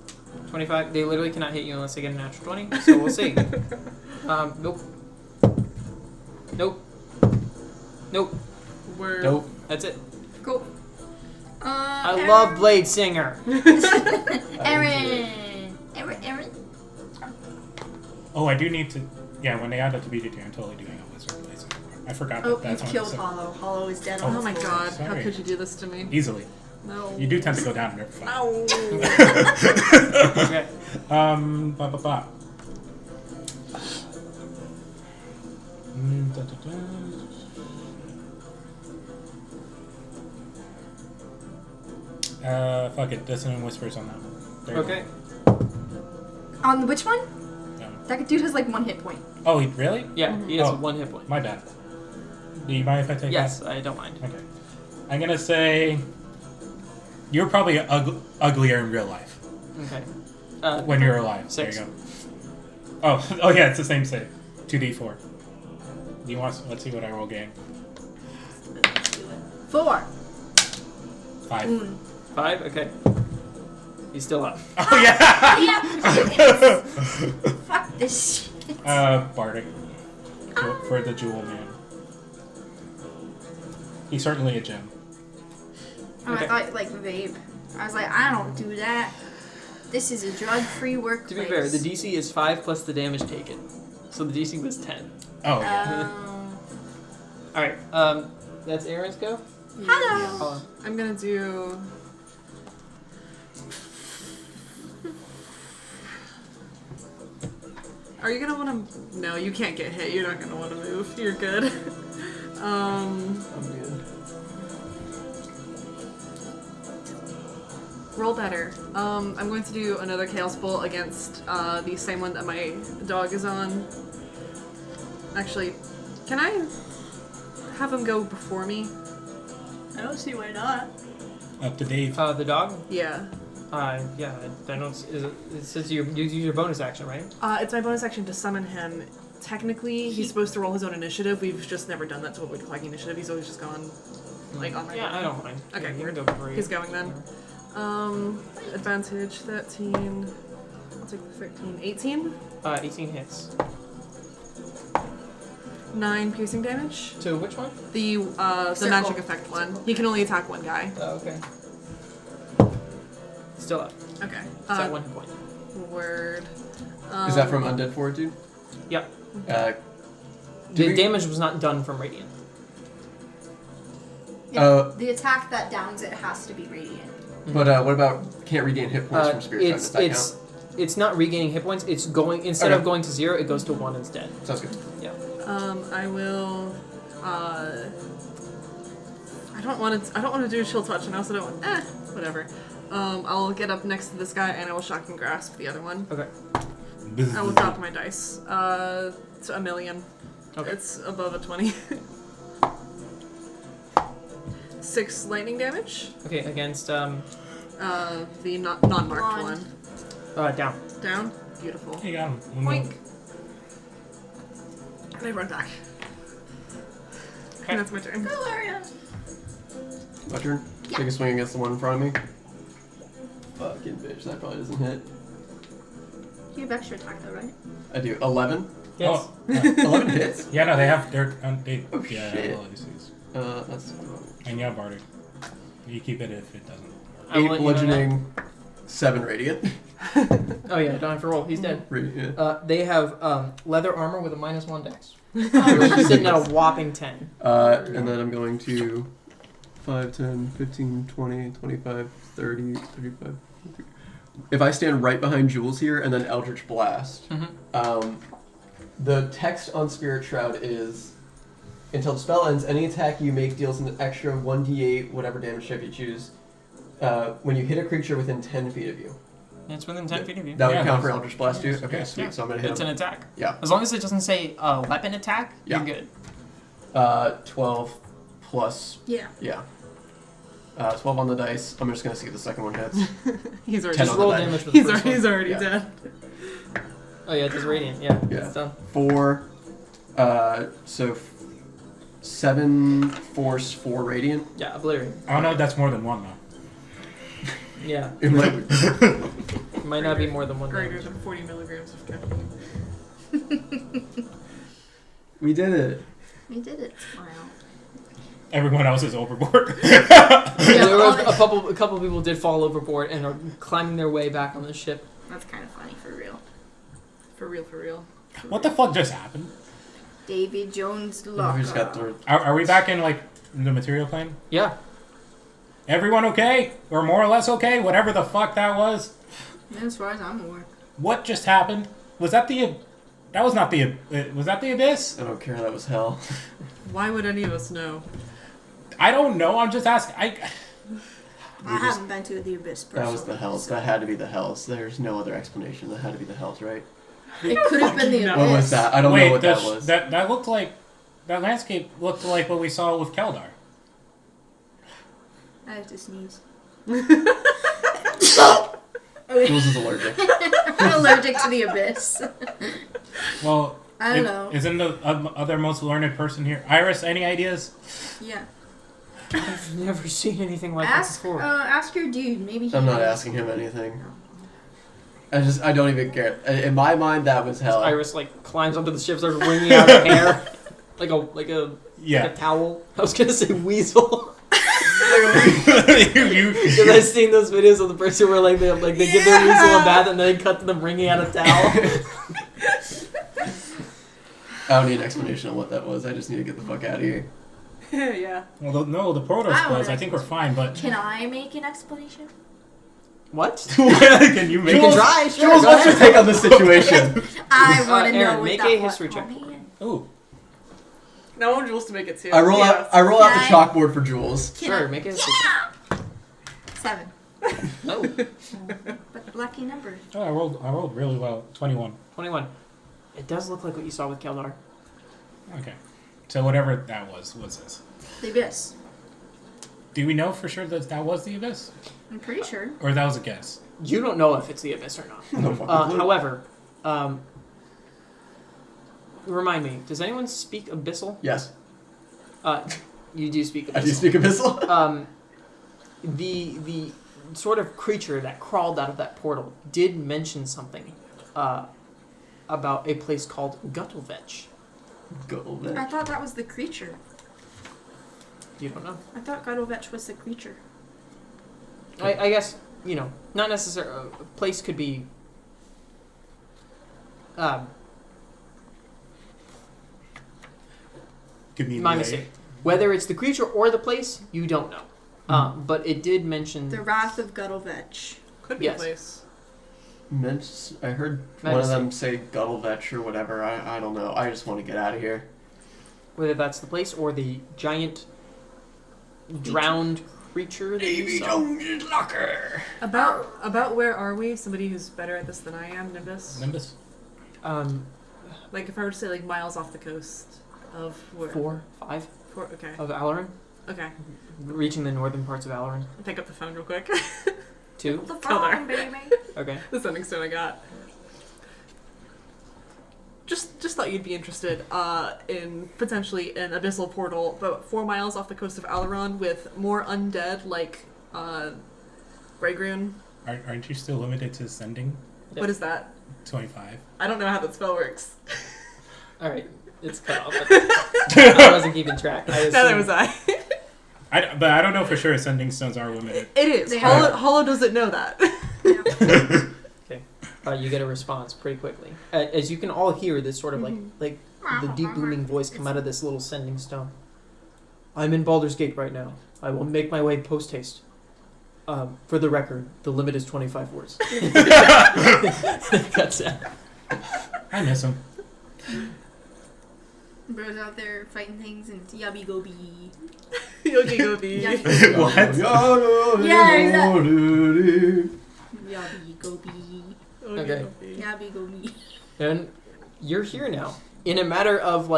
25. They literally cannot hit you unless they get a natural 20. So we'll see. Nope. Nope. Nope. We're Nope. That's it. Cool. I love Blade Singer. Aaron. Oh, I do need to. Yeah, when they add that to BGT, I'm totally doing a wizard blazing. I forgot Oh, that that's you've one killed of the- Hollow. Hollow is dead Oh, on Oh the my floor. god, how Sorry. could you do this to me? Easily. No. You do tend to go down in every fight. Ow. Okay. Ba ba ba. Da, da, da. Fuck it. Dissonant Whispers on that one. There you Okay. On which one? go. No. That dude has like 1 hit point. Oh, really? Yeah, he has Oh. 1 hit point. My bad. Do you mind if I take Yes, I don't mind. that? Okay. I'm gonna say you're probably uglier in real life Okay. when you're alive. 6. There you go. Oh yeah, it's the same save. 2d4. Do you want? Let's see what I roll game. 4. 5. 5. Okay. He's still up. Oh yeah. Fuck this shit. Bardic for the Jewel Man. He's certainly a gem. Oh, Okay. I thought like vape. I was like, I don't do that. This is a drug-free workplace. To be fair, the DC is 5 plus the damage taken. So the DC was 10. Oh yeah. Alright, that's Aaron's go? Hello. Hold on. I'm gonna do. Are you gonna want to? No, you can't get hit. You're not gonna want to move. You're good. I'm good. Roll better. I'm going to do another Chaos Bolt against the same one that my dog is on. Actually, can I have him go before me? I don't see why not. Up to Dave. The dog? Yeah. Yeah, I don't. It says you use your bonus action, right? It's my bonus action to summon him. Technically, he's supposed to roll his own initiative. We've just never done that to avoid flagging initiative. He's always just gone, like, on my Yeah, turn. I don't mind. Okay, Yeah, you weird. can go for it. He's going then. Advantage 13. I'll take the 13. 18? 18 hits. 9 piercing damage. To which one? The magic effect one. He can only attack one guy. Oh, okay. Still up. Okay. It's at 1 hit point. Word. Is that from Undead Fortitude? Yep. Do The we- damage was not done from Radiant. The attack that downs it has to be radiant. But what about can't regain hit points from Spirit Shot? Does that count? It's not regaining hit points. It's going instead of going to 0, it goes to 1 instead. Sounds good. Yeah. I will. I don't want to do a chill touch, and I also don't. Whatever. I'll get up next to this guy, and I will shock and grasp the other one. Okay. I will drop my dice. It's a million. Okay. It's above a 20. 6 lightning damage. Okay, against The non-marked Blonde. one. down. Down. Beautiful. You got him. Poink. And I run back. Okay. And that's my turn. Go, Ariana. My turn? Yeah. Take a swing against the one in front of me. Fucking bitch, that probably doesn't hit. You have extra attack though, right? I do. 11? Yes. Oh, 11 hits? yeah, no, they have. They Oh, yeah, shit. all these things. That's... And yeah, Bardic. You keep it if it doesn't. I will 8 let you know bludgeoning, 7 radiant. Oh yeah, don't have to roll. He's dead. Radiant. They have leather armor with a -1 dex. He's sitting at a whopping 10. And then I'm going to 5, 10, 15, 20, 25, 30, 35. If I stand right behind Jules here and then Eldritch Blast, the text on Spirit Shroud is, until the spell ends, any attack you make deals an extra 1d8, whatever damage type you choose, when you hit a creature within 10 feet of you. It's within 10 feet of you. That would Yeah, count for that's- Eldritch Blast too? Okay, yeah. sweet. So I'm going to hit It's him. an attack. Yeah. As long as it doesn't say weapon attack, Yeah. you're good. 12 plus, Yeah. yeah. 12 on the dice. I'm just going to see if the second one hits. He's already 10 Just on the roll die. damage for the He's first already, one. he's already Yeah. dead. Oh yeah, it does radiant. Yeah. Yeah. It's done. 4, so 7 force, 4 radiant. Yeah, obliterate. Oh no, that's more than one though. Yeah. It might It might not be more than one Greater damage. than 40 milligrams of caffeine. We did it. We did it. Smile. Everyone else is overboard. There were a couple people did fall overboard and are climbing their way back on the ship. That's kind of funny for real. For real, for real. What the fuck just happened? Davy Jones We locker. just got through. Are we back in like the material plane? Yeah. Everyone okay? Or more or less okay? Whatever the fuck that was. As far as I'm aware. What just happened? Was that the... That was not the... Was that the Abyss? I don't care, that was hell. Why would any of us know? I don't know, I'm just asking. I haven't been to the Abyss personally. That was the hells. That had to be the hells. There's no other explanation. That had to be the hells, right? It could have been the No. Abyss. What was that? I don't Wait, know what that was. That looked like... That landscape looked like what we saw with Keldar. I have to sneeze. Jules is allergic. I'm allergic to the Abyss. Well... I don't know. Isn't the other most learned person here? Iris, any ideas? Yeah. I've never seen anything like Ask that before. ask your dude. Maybe he I'm not knows. asking him anything. I don't even care. In my mind, that was hell. Iris like climbs onto the ship, starts wringing out her hair like a like a towel. I was gonna say weasel. Because I've seen those videos of the person where like they give their weasel a bath and then they cut to them wringing out a towel. I don't need an explanation on what that was. I just need to get the fuck out of here. Yeah. Well, no, the Protoss I want was. an I think we're fine, but... Can I make an explanation? What? Can you make You can try. Sure, Jules, go what's your ahead. take on this situation? I want to know Aaron, what make that a was. history check. Oh, man. Ooh. Now I want Jules to make it too. I roll out the Can I- chalkboard for Jules. Can Sure, I- make a history check. 7. No. But lucky number. Oh, I rolled really well. 21. 21. It does look like what you saw with Keldar. Okay. So whatever that was this? The abyss. Do we know for sure that that was the abyss? I'm pretty sure. Or that was a guess? You don't know if it's the abyss or not. No fucking clue. However, remind me, does anyone speak abyssal? Yes. You do speak abyssal. I do speak abyssal. The sort of creature that crawled out of that portal did mention something about a place called Guttelvetch. I thought that was the creature. You don't know. I thought Guttelvetch was the creature. I guess, not necessarily. A place could be... Give me my mistake. Whether it's the creature or the place, you don't know. But it did mention... The Wrath of Guttelvetch. Could be Yes. a place. I heard one of them say Guttelvetch or whatever. I don't know. I just want to get out of here. Whether that's the place or the giant drowned creature that you saw. Locker. About where are we? Somebody who's better at this than I am, Nimbus? Nimbus? Like if I were to say like miles off the coast of where? 4, 5 Okay. of Alaron. Okay. Reaching the northern parts of Alaron. I'll pick up the phone real quick. 2. The Keldar. phone, baby. Okay. The sending stone I got. Just thought you'd be interested in potentially an abyssal portal about 4 miles off the coast of Alaron with more undead like Greygroon. Aren't you still limited to sending? Yep. What is that? 25. I don't know how that spell works. Alright. It's cut off. I wasn't keeping track. Neither was I. But I don't know for sure sending stones are limited. It is. They Hollow doesn't know that. Okay. You get a response pretty quickly. As you can all hear this sort of like the deep booming voice come out of this little sending stone. I'm in Baldur's Gate right now. I will make my way post haste. For the record, the limit is 25 words. That's it. I miss him. Bro's out there fighting things and it's yabby goby. Yogi Gobi. What? Yeah, exactly. Yabby goby. Okay. Yabby goby. And you're here now. In a matter of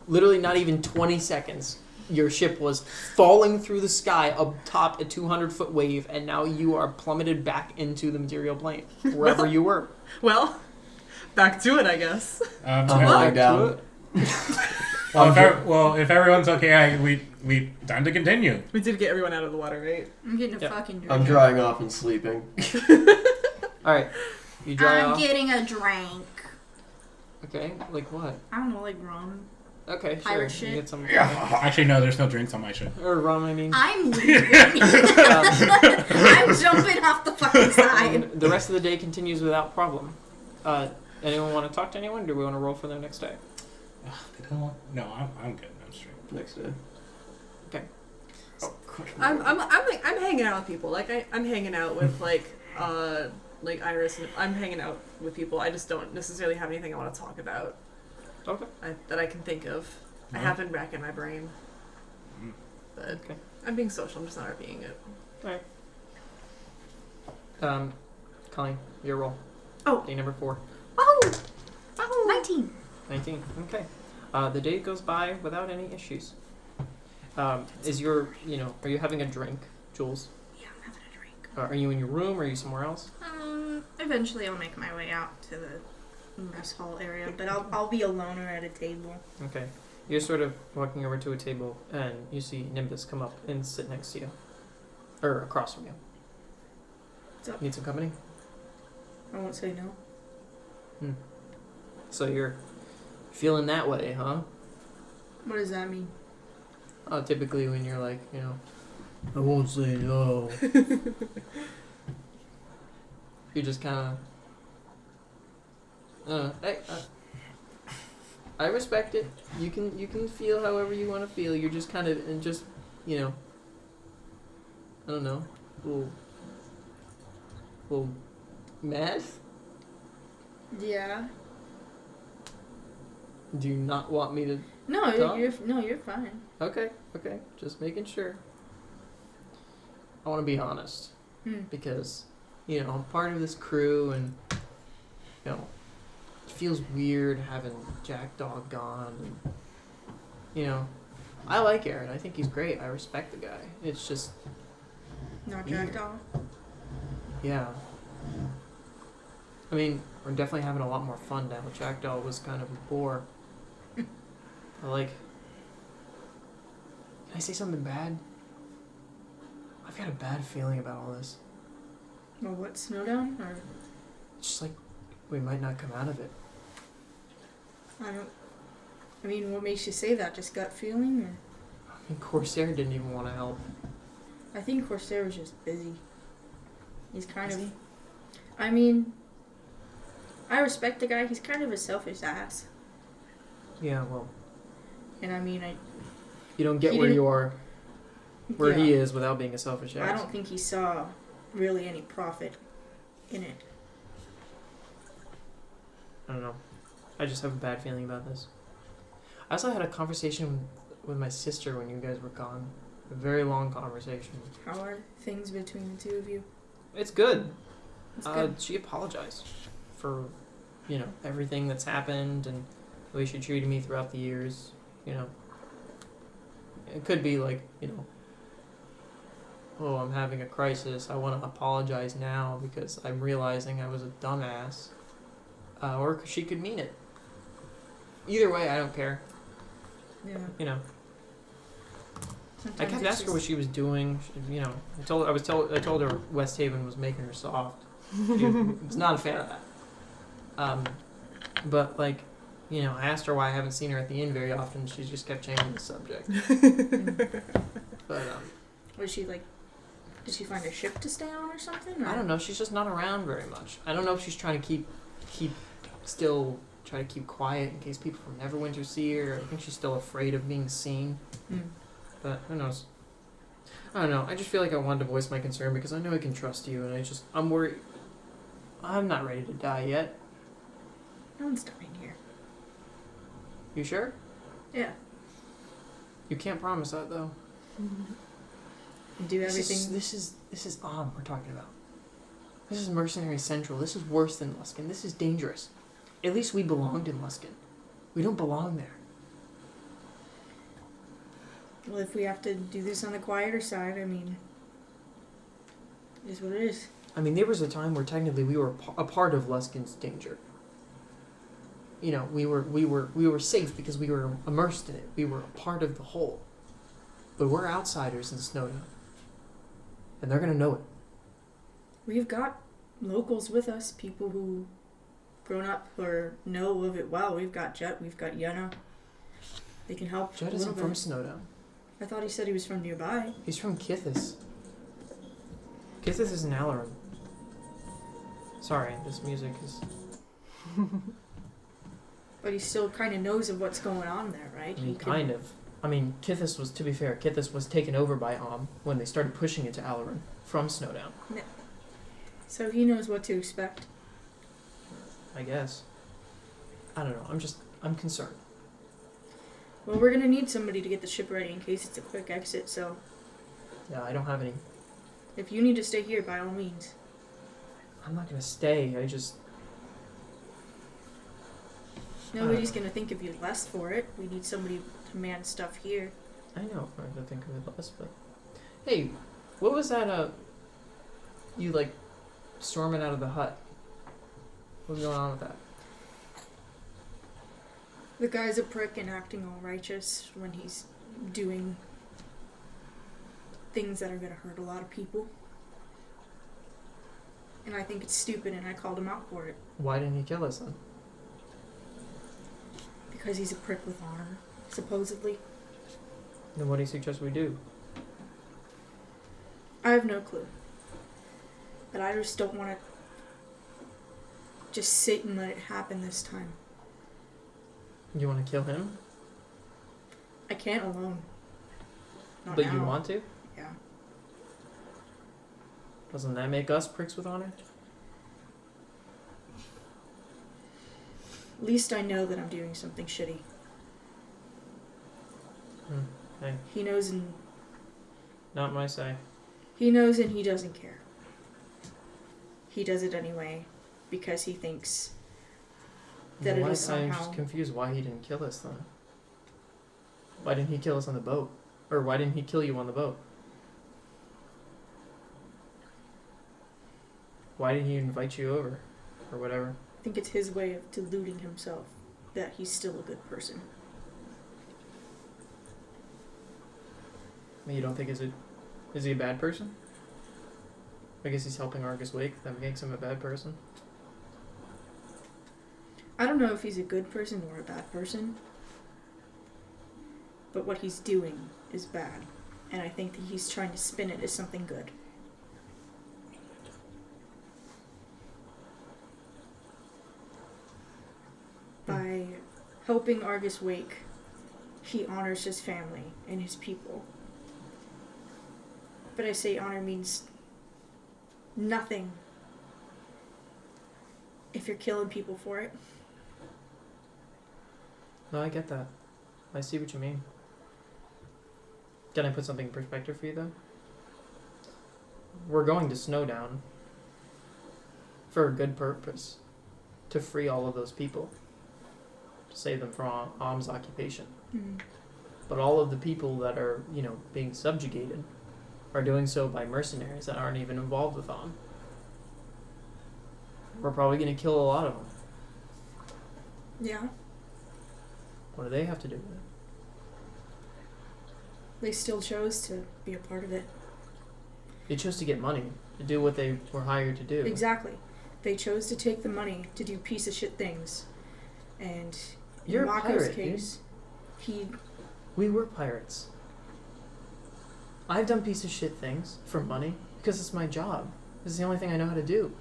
literally not even 20 seconds, your ship was falling through the sky atop a 200-foot wave, and now you are plummeted back into the material plane, wherever you were. Well, back to it, I guess. I'm lying down. Well, if everyone's okay, we time to continue. We did get everyone out of the water, right? I'm getting a Yep. fucking drink. I'm drying off and sleeping. Alright. You dry I'm off. getting a drink. Okay, like what? I don't know, like rum. Okay, sure. Pirate You shit. get some. Actually, no, there's no drinks on my ship. Or rum, I mean. I'm leaving. I'm jumping off the fucking side. The rest of the day continues without problem. Anyone want to talk to anyone? Or do we want to roll for their next day? No, I'm good. I'm straight. Next day. Okay. Oh, question I'm mark. I'm hanging out with people. I'm hanging out with like Iris, and I'm hanging out with people. I just don't necessarily have anything I want to talk about. Okay. That I can think of. I No. have been racking my brain. Mm. But Okay. I'm being social. I'm just not being it. Alright. Colleen, your roll. Oh. Day number 4. Wahoo! 19. 19. Okay. The day goes by without any issues. Are you having a drink, Jules? Yeah, I'm having a drink. Are you in your room or are you somewhere else? Eventually I'll make my way out to the mess hall area, but I'll be a loner at a table. Okay. You're sort of walking over to a table and you see Nimbus come up and sit next to you. Or across from you. What's up? Need some company? I won't say no. So you're feeling that way, huh? What does that mean? Typically when you're like, I won't say no. You just kind of... I respect it. You can feel however you want to feel. You're just kind of, I don't know, a little mad? Yeah. Do you not want me to... No, Talk? you're fine. Okay, just making sure. I want to be honest. because, you know, I'm part of this crew, and, you know, it feels weird having Jackdaw gone. And, you know, I like Aaron. I think he's great. I respect the guy. It's just Not weird. Jackdaw. Yeah. I mean, we're definitely having a lot more fun now. Jackdaw was kind of a bore. Can I say something bad? I've got a bad feeling about all this. Well, what, Snowdown? Or It's just like we might not come out of it. I mean, what makes you say that? Just gut feeling? Or I mean, Corsair didn't even want to help. I think Corsair was just busy. He's kind Is of... he? I mean, I respect the guy. He's kind of a selfish ass. Yeah, well, And I mean, you don't get He where didn't- you are, where yeah, he is, without being a selfish ass. I don't think he saw really any profit in it. I don't know. I just have a bad feeling about this. I also had a conversation with my sister when you guys were gone. A very long conversation. How are things between the two of you? It's good. It's good. She apologized for, you know, everything that's happened and the way she treated me throughout the years. You know, it could be like, you know, oh, I'm having a crisis. I want to apologize now because I'm realizing I was a dumbass. Or she could mean it. Either way, I don't care. Yeah. You know, I Sometimes kept it's asking her what she was doing. She, you know, I told her West Haven was making her soft. She was not a fan of that. But like, you know, I asked her why I haven't seen her at the inn very often. She just kept changing the subject. But Was she like? Did she find a ship to stay on or something? Or? I don't know. She's just not around very much. I don't know if she's trying to keep try to keep quiet in case people from Neverwinter see her. I think she's still afraid of being seen. But who knows? I don't know. I just feel like I wanted to voice my concern because I know I can trust you, and I'm worried. I'm not ready to die yet. No one's dying here. You sure? Yeah. You can't promise that though. Do everything. This is we're talking about. This is Mercenary Central. This is worse than Luskan. This is dangerous. At least we belonged in Luskan. We don't belong there. Well, if we have to do this on the quieter side, I mean, it is what it is. I mean, there was a time where technically we were a part of Luskan's danger. You know, we were safe because we were immersed in it. We were a part of the whole. But we're outsiders in Snowdown. And they're gonna know it. We've got locals with us, people who grown up or know of it well. We've got Jet, we've got Yenna. They can help. Jet a isn't little from bit. Snowdown. I thought he said he was from nearby. He's from Kithis. Kithis is in Alaron. Sorry, this music is... But he still kind of knows of what's going on there, right? I mean, kind of. I mean, Kithis was, to be fair, Kithis was taken over by when they started pushing it to Alaron from Snowdown. So he knows what to expect. I guess. I don't know. I'm concerned. Well, we're gonna need somebody to get the ship ready in case it's a quick exit, so Yeah, I don't have any... if you need to stay here, by all means. I'm not gonna stay. Nobody's gonna think of you less for it. We need somebody to man stuff here. I know. I don't think of it less, but... Hey, what was that, you, like, storming out of the hut? What's going on with that? The guy's a prick and acting all righteous when he's doing things that are gonna hurt a lot of people. And I think it's stupid, and I called him out for it. Why didn't he kill us then? Because he's a prick with honor, supposedly. Then what do you suggest we do? I have no clue. But I just don't want to just sit and let it happen this time. You want to kill him? I can't alone. Not But now. you want to? Yeah. Doesn't that make us pricks with honor? At least I know that I'm doing something shitty. Okay. He knows and Not my say. he knows and he doesn't care. he does it anyway because he thinks that Why, it'll somehow... I'm just confused why he didn't kill us then. Why didn't he kill us on the boat? Or why didn't he kill you on the boat? Why did he invite you over? Or whatever? I think it's his way of deluding himself that he's still a good person. You don't think is he a bad person? I guess he's helping Argus Wake. That makes him a bad person. I don't know if he's a good person or a bad person, but what he's doing is bad, and I think that he's trying to spin it as something good. By helping Argus Wake, he honors his family and his people. But I say honor means nothing if you're killing people for it. No, I get that. I see what you mean. Can I put something in perspective for you, though? We're going to Snowdown for a good purpose. To free all of those people. To save them from Am's occupation. Mm-hmm. But all of the people that are, being subjugated are doing so by mercenaries that aren't even involved with Am. We're probably going to kill a lot of them. Yeah. What do they have to do with it? They still chose to be a part of it. They chose to get money, to do what they were hired to do. Exactly. They chose to take the money to do piece of shit things. And You're in a Mako's pirate, case, We were pirates. I've done piece of shit things for money because it's my job. This is the only thing I know how to do.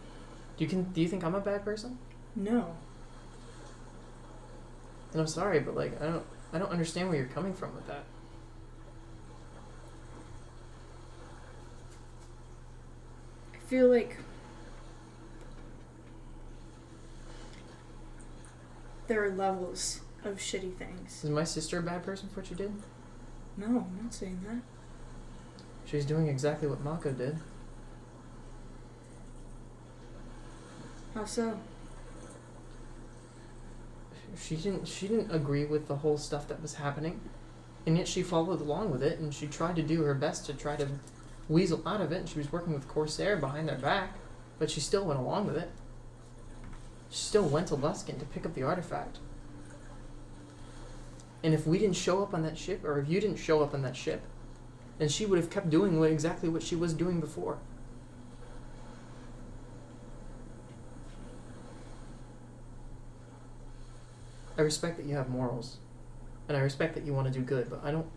Do you think I'm a bad person? No. And I'm sorry, but I don't understand where you're coming from with that. I feel like there are levels of shitty things. Is my sister a bad person for what you did? No, I'm not saying that. She's doing exactly what Mako did. How so? She didn't agree with the whole stuff that was happening, and yet she followed along with it, and she tried to do her best to try to weasel out of it, and she was working with Corsair behind their back, but she still went along with it. She still went to Luskin to pick up the artifact. And if we didn't show up on that ship, or if you didn't show up on that ship, then she would have kept doing exactly what she was doing before. I respect that you have morals, and I respect that you want to do good, but I don't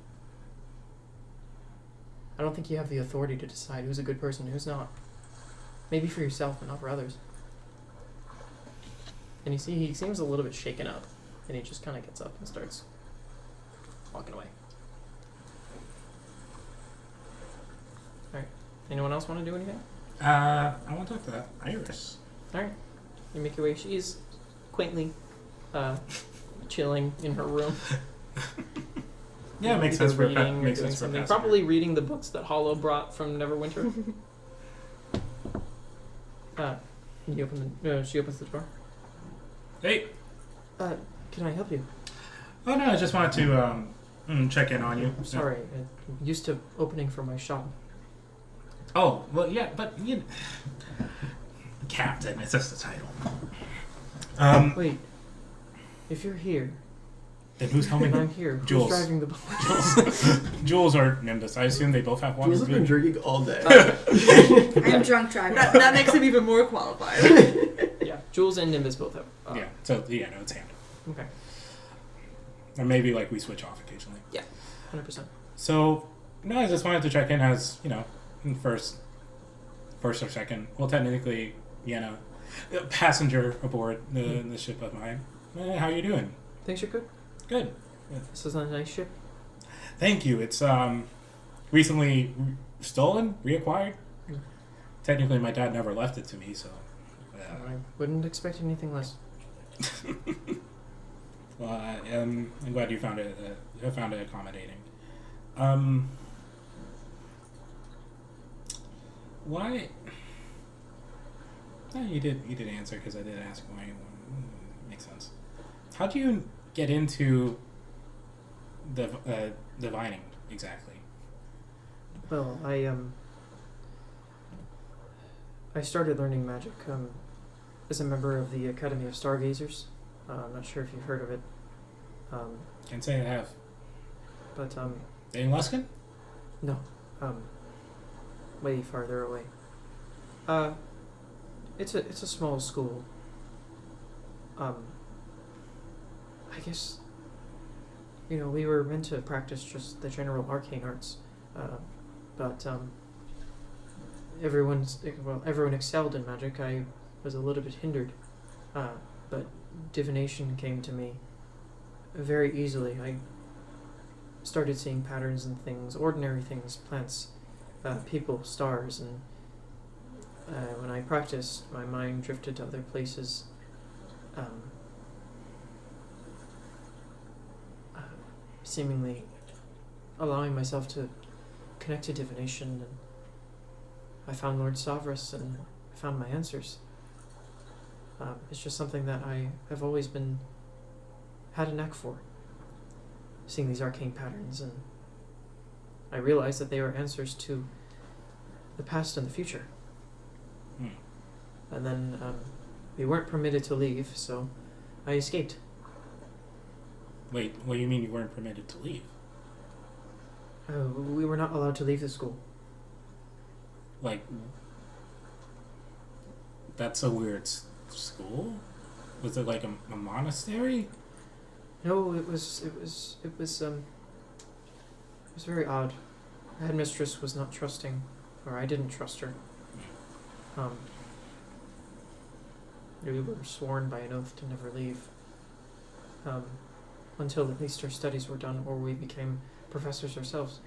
think you have the authority to decide who's a good person and who's not. Maybe for yourself, but not for others. And you see, he seems a little bit shaken up, and he just kind of gets up and starts walking away. Alright. Anyone else want to do anything? I want to talk to that Iris. Alright. You make your way. She's quaintly chilling in her room. Yeah, it makes sense for reading makes or doing sense for something. Pastor. Probably reading the books that Hollow brought from Neverwinter. She opens the door. Hey. Can I help you? Oh no, I just wanted to check in on you. Sorry, I'm used to opening for my shop. Oh well, yeah, but you, Captain, it's just the title. Wait, if you're here, then who's helming? and I'm here. Jules. Who's driving the boat? Jules or Nimbus. I assume they both have one. Jules has been drinking all day. I'm drunk driving. That makes him even more qualified. Yeah, Jules and Nimbus both have. Yeah. So yeah, no, it's Hannah. Okay. Or maybe we switch off occasionally. Yeah, 100%. So no, I just wanted to check in as first or second. Well, technically, a passenger aboard the ship of mine. How you doing? Things are good. Good. This is a nice ship. Thank you. It's recently stolen, reacquired. Technically, my dad never left it to me, so. I wouldn't expect anything less. Well, I'm glad you found it. Found it accommodating. Why? Yeah, you did answer because I did ask why. Makes sense. How do you get into the divining exactly? Well, I started learning magic as a member of the Academy of Stargazers. I'm not sure if you've heard of it. Can't say I have. But In Luskin? no, way farther away. It's a small school. I guess, we were meant to practice just the general arcane arts, but everyone excelled in magic. I was a little bit hindered, but divination came to me very easily. I started seeing patterns in things, ordinary things, plants, people, stars, and when I practiced, my mind drifted to other places. Seemingly allowing myself to connect to divination, and I found Lord Savras and found my answers. It's just something that I have always had a knack for, seeing these arcane patterns, and I realized that they were answers to the past and the future. And then we weren't permitted to leave, so I escaped. Wait, what do you mean you weren't permitted to leave? We were not allowed to leave the school. Like, that's a weird school? Was it like a monastery? No, it was very odd. The headmistress was not trusting, or I didn't trust her. We were sworn by an oath to never leave, until at least our studies were done, or we became professors ourselves.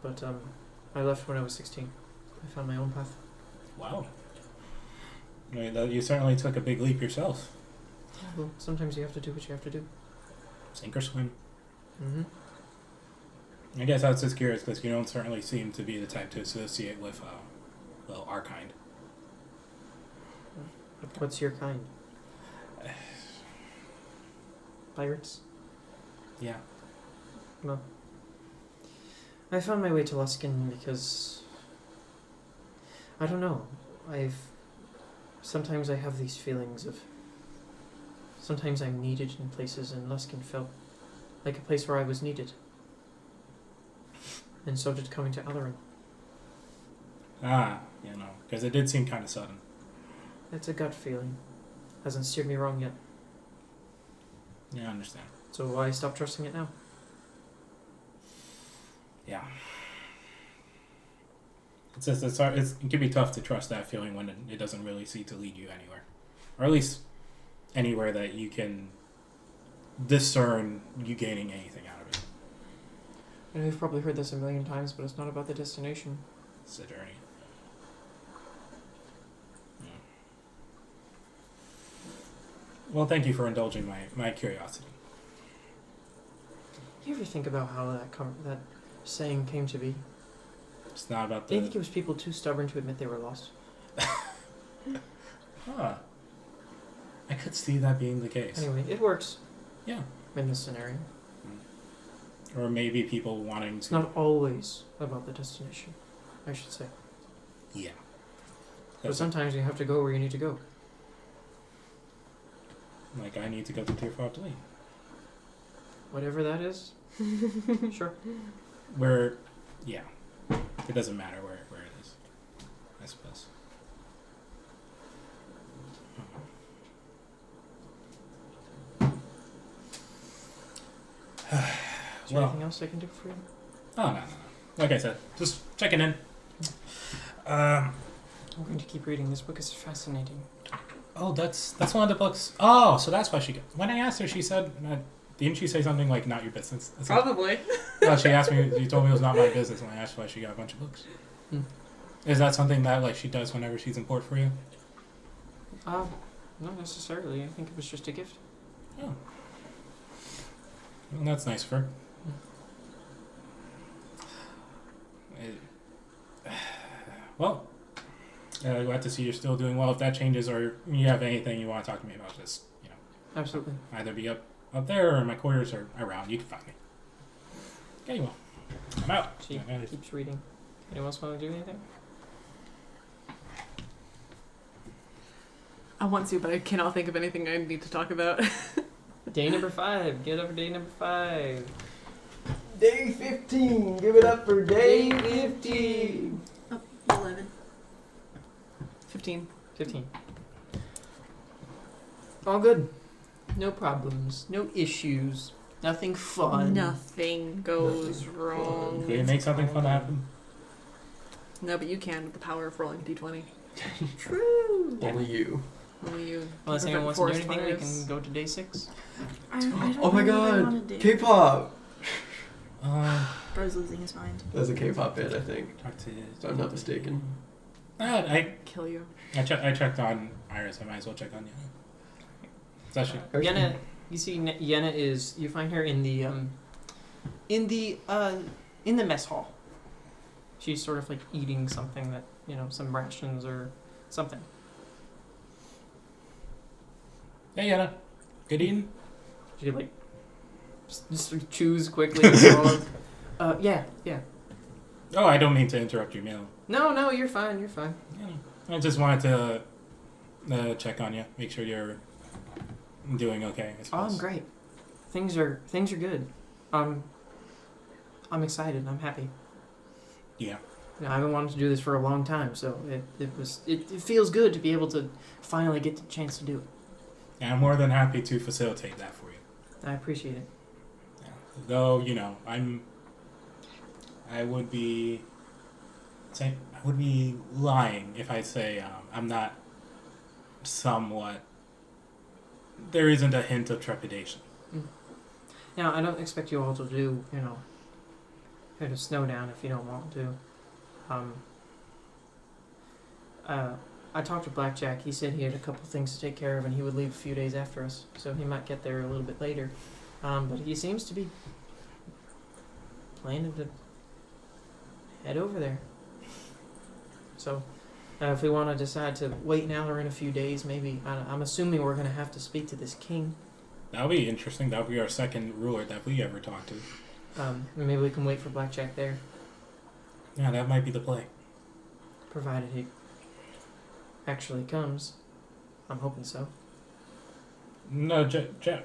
But I left when I was 16. I found my own path. Wow. I mean, you certainly took a big leap yourself. Well, sometimes you have to do what you have to do. Sink or swim. Mm-hmm. I guess I was just curious because you don't certainly seem to be the type to associate with, our kind. What's your kind? Pirates? Yeah. Well, I found my way to Luskin because I don't know. Sometimes I have these feelings of sometimes I'm needed in places, and Luskin felt like a place where I was needed. And so did coming to Alaron. Because it did seem kind of sudden. It's a gut feeling. Hasn't steered me wrong yet. Yeah, I understand. So why stop trusting it now? Yeah. It's just, it's hard, it can be tough to trust that feeling when it doesn't really seem to lead you anywhere. Or at least anywhere that you can discern you gaining anything out of it. I know you've probably heard this a million times, but it's not about the destination. It's a journey. Yeah. Well, thank you for indulging my curiosity. You ever think about how that saying came to be? It's not about Do you think it was people too stubborn to admit they were lost? Huh. I could see that being the case. Anyway, it works. Yeah. In this scenario. Or maybe people wanting to... It's not always about the destination, I should say. Yeah. But sometimes you have to go where you need to go. Like, I need to go to Tier 5 Delete. Whatever that is. Sure. Yeah. It doesn't matter where it is, I suppose. Is there anything else I can do for you? Oh, no. Like I said, just checking in. I'm going to keep reading. This book is fascinating. Oh, that's one of the books. Oh, so that's why she... When I asked her, she said... didn't she say something like, not your business? Probably. No, she asked me... You told me it was not my business when I asked why she got a bunch of books. Is that something that like she does whenever she's in port for you? Not necessarily. I think it was just a gift. Oh. Well, that's nice of her. Well, glad to see you're still doing well. If that changes or you have anything you want to talk to me about, just, Absolutely. either be up there or my quarters or around. You can find me. Okay, well, I'm out. She keeps reading. Anyone else want to do anything? I want to, but I cannot think of anything I need to talk about. Day number 5. Get up for day number 5. Day 15. Give it up for day 15. Oh, 11. 15. 15. All good. No problems. No issues. Nothing fun. Nothing goes wrong. Can you make something fun happen? No, but you can with the power of rolling a d20. True. Only you. Only you. Unless anyone wants to do anything, we can go to day 6. I don't Oh my know what I wanna god. do. K-pop. Bro's losing his mind. That's a K-pop band, I think. Talk to If I'm not mistaken. Kill you. I checked on Iris. I might as well check on you. It's actually Yenna, you see, Yenna is. You find her in the mess hall. She's sort of like eating something that some rations or something. Hey, Yenna. Good eating? She like just chews quickly and swallows. Yeah. Oh, I don't mean to interrupt your meal. No, you're fine. You're fine. I just wanted to check on you, make sure you're doing okay. I Oh, suppose. I'm great. Things are good. I'm excited. I'm happy. Yeah. I've been wanting to do this for a long time, so it feels good to be able to finally get the chance to do it. And I'm more than happy to facilitate that for you. I appreciate it. Yeah. Though, I would be lying if I say I'm not somewhat. There isn't a hint of trepidation. Now, I don't expect you all to do, hit a snow down if you don't want to. I talked to Blackjack. He said he had a couple things to take care of and he would leave a few days after us, so he might get there a little bit later. But he seems to be planning to head over there. So, if we want to decide to wait now or in a few days, maybe, I'm assuming we're going to have to speak to this king. That'll be interesting. That'll be our second ruler that we ever talked to. Maybe we can wait for Blackjack there, Yeah, that might be the play. provided he actually comes. I'm hoping so. No,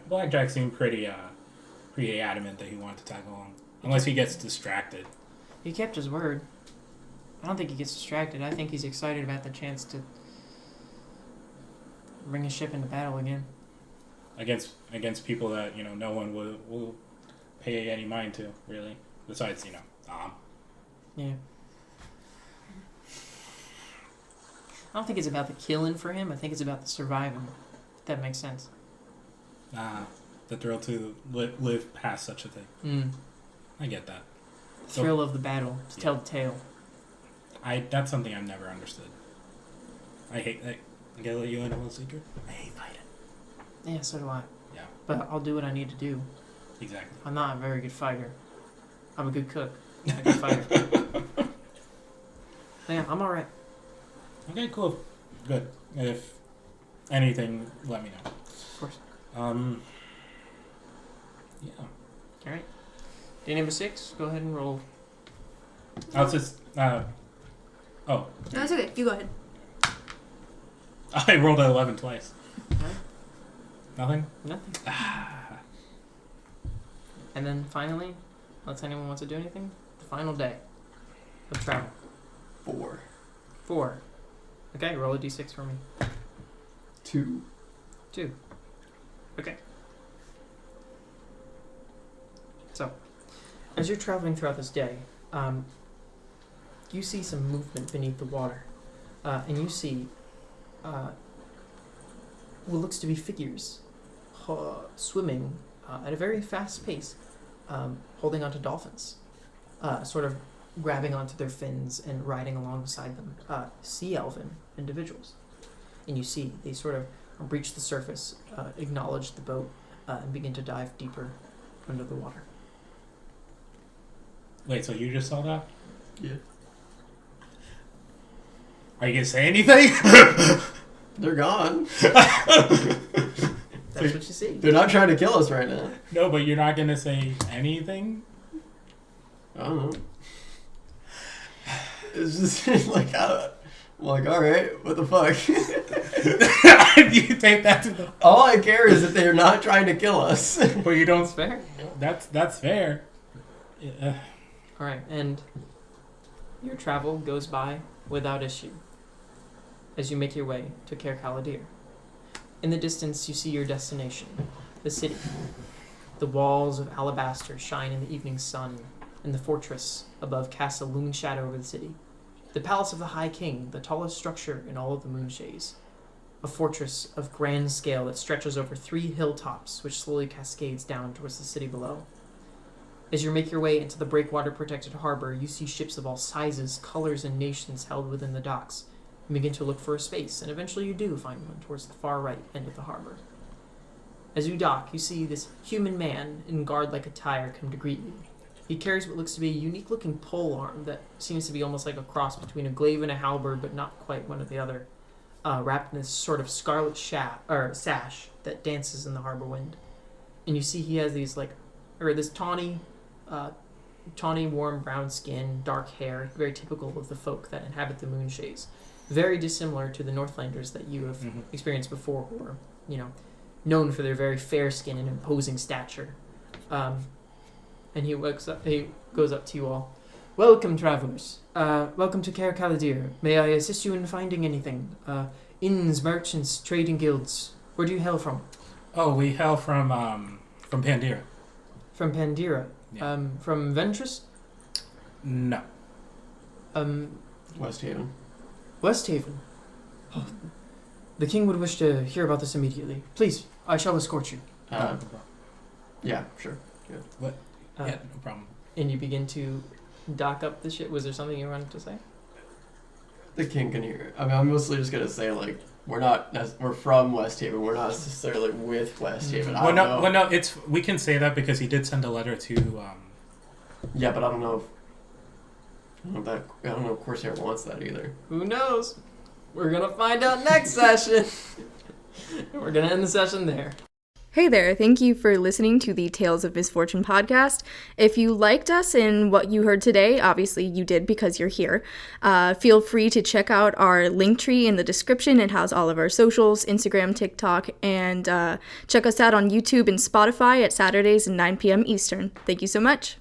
Blackjack seemed pretty adamant that he wanted to tag along. Unless he gets distracted. He kept his word. I don't think he gets distracted. I think he's excited about the chance to bring his ship into battle again. Against people that, no one will pay any mind to, really. Besides, Yeah. I don't think it's about the killing for him. I think it's about the surviving. If that makes sense. The thrill to live past such a thing. I get that. The thrill of the battle. To tell the tale. That's something I've never understood. I hate that. I gotta let you in on a secret. I hate fighting. Yeah, so do I. Yeah. But I'll do what I need to do. Exactly. I'm not a very good fighter. I'm a good cook. I'm a good fighter. Yeah, I'm alright. Okay, cool. Good. If anything, let me know. Of course. Yeah. Alright. Day number 6, go ahead and roll. I was just, oh. No, it's okay. You go ahead. I rolled an 11 twice. Alright. Nothing? Nothing. And then finally, unless anyone wants to do anything, the final day of travel. 4. Okay, roll a d6 for me. 2. 2. Okay. So, as you're traveling throughout this day, you see some movement beneath the water. And you see what looks to be figures swimming at a very fast pace, holding onto dolphins, sort of grabbing onto their fins and riding alongside them, sea elven individuals. And you see they sort of breach the surface, acknowledge the boat, and begin to dive deeper under the water. Wait, so you just saw that? Yeah. Are you gonna say anything? They're gone. That's what you see. They're not trying to kill us right now. No, but you're not gonna say anything? I don't know. It's just like, I'm like, alright, what the fuck? You take that to the... All I care is that they're not trying to kill us. But you don't... That's fair. That's fair. Yeah. Alright, and your travel goes by without issue as you make your way to Caer Caladir. In the distance, you see your destination, the city. The walls of alabaster shine in the evening sun, and the fortress above casts a looming shadow over the city. The palace of the High King, the tallest structure in all of the Moonshays. A fortress of grand scale that stretches over 3 hilltops, which slowly cascades down towards the city below. As you make your way into the breakwater-protected harbor, you see ships of all sizes, colors, and nations held within the docks. You begin to look for a space, and eventually you do find one towards the far right end of the harbor. As you dock, you see this human man in guard-like attire come to greet you. He carries what looks to be a unique-looking pole arm that seems to be almost like a cross between a glaive and a halberd, but not quite one or the other, wrapped in this sort of scarlet sash that dances in the harbor wind. And you see he has this tawny, warm brown skin, dark hair, very typical of the folk that inhabit the Moonshays. Very dissimilar to the Northlanders that you have experienced before, who are, known for their very fair skin and imposing stature. And he goes up to you all. Welcome, travelers. Welcome to Caer Caladir. May I assist you in finding anything? Inns, merchants, trading guilds. Where do you hail from? Oh, we hail from Pandira. From Pandira. Yeah. From Ventress? No. West Haven. West Haven. Oh, the king would wish to hear about this immediately. Please, I shall escort you. Yeah, sure. Yeah. What? Yeah, no problem. And you begin to dock up the ship. Was there something you wanted to say? The king can hear it. I mean, I'm mostly just gonna say we're from West Haven. We're not necessarily with West Haven. I don't know. We can say that because he did send a letter to. Yeah, but I don't know if Corsair wants that either. Who knows? We're gonna find out next session. We're gonna end the session there. Hey there, thank you for listening to the Tales of Misfortune podcast. If you liked us and what you heard today, obviously you did because you're here, feel free to check out our link tree in the description. It has all of our socials, Instagram, TikTok, and check us out on YouTube and Spotify at Saturdays at 9 p.m. Eastern. Thank you so much.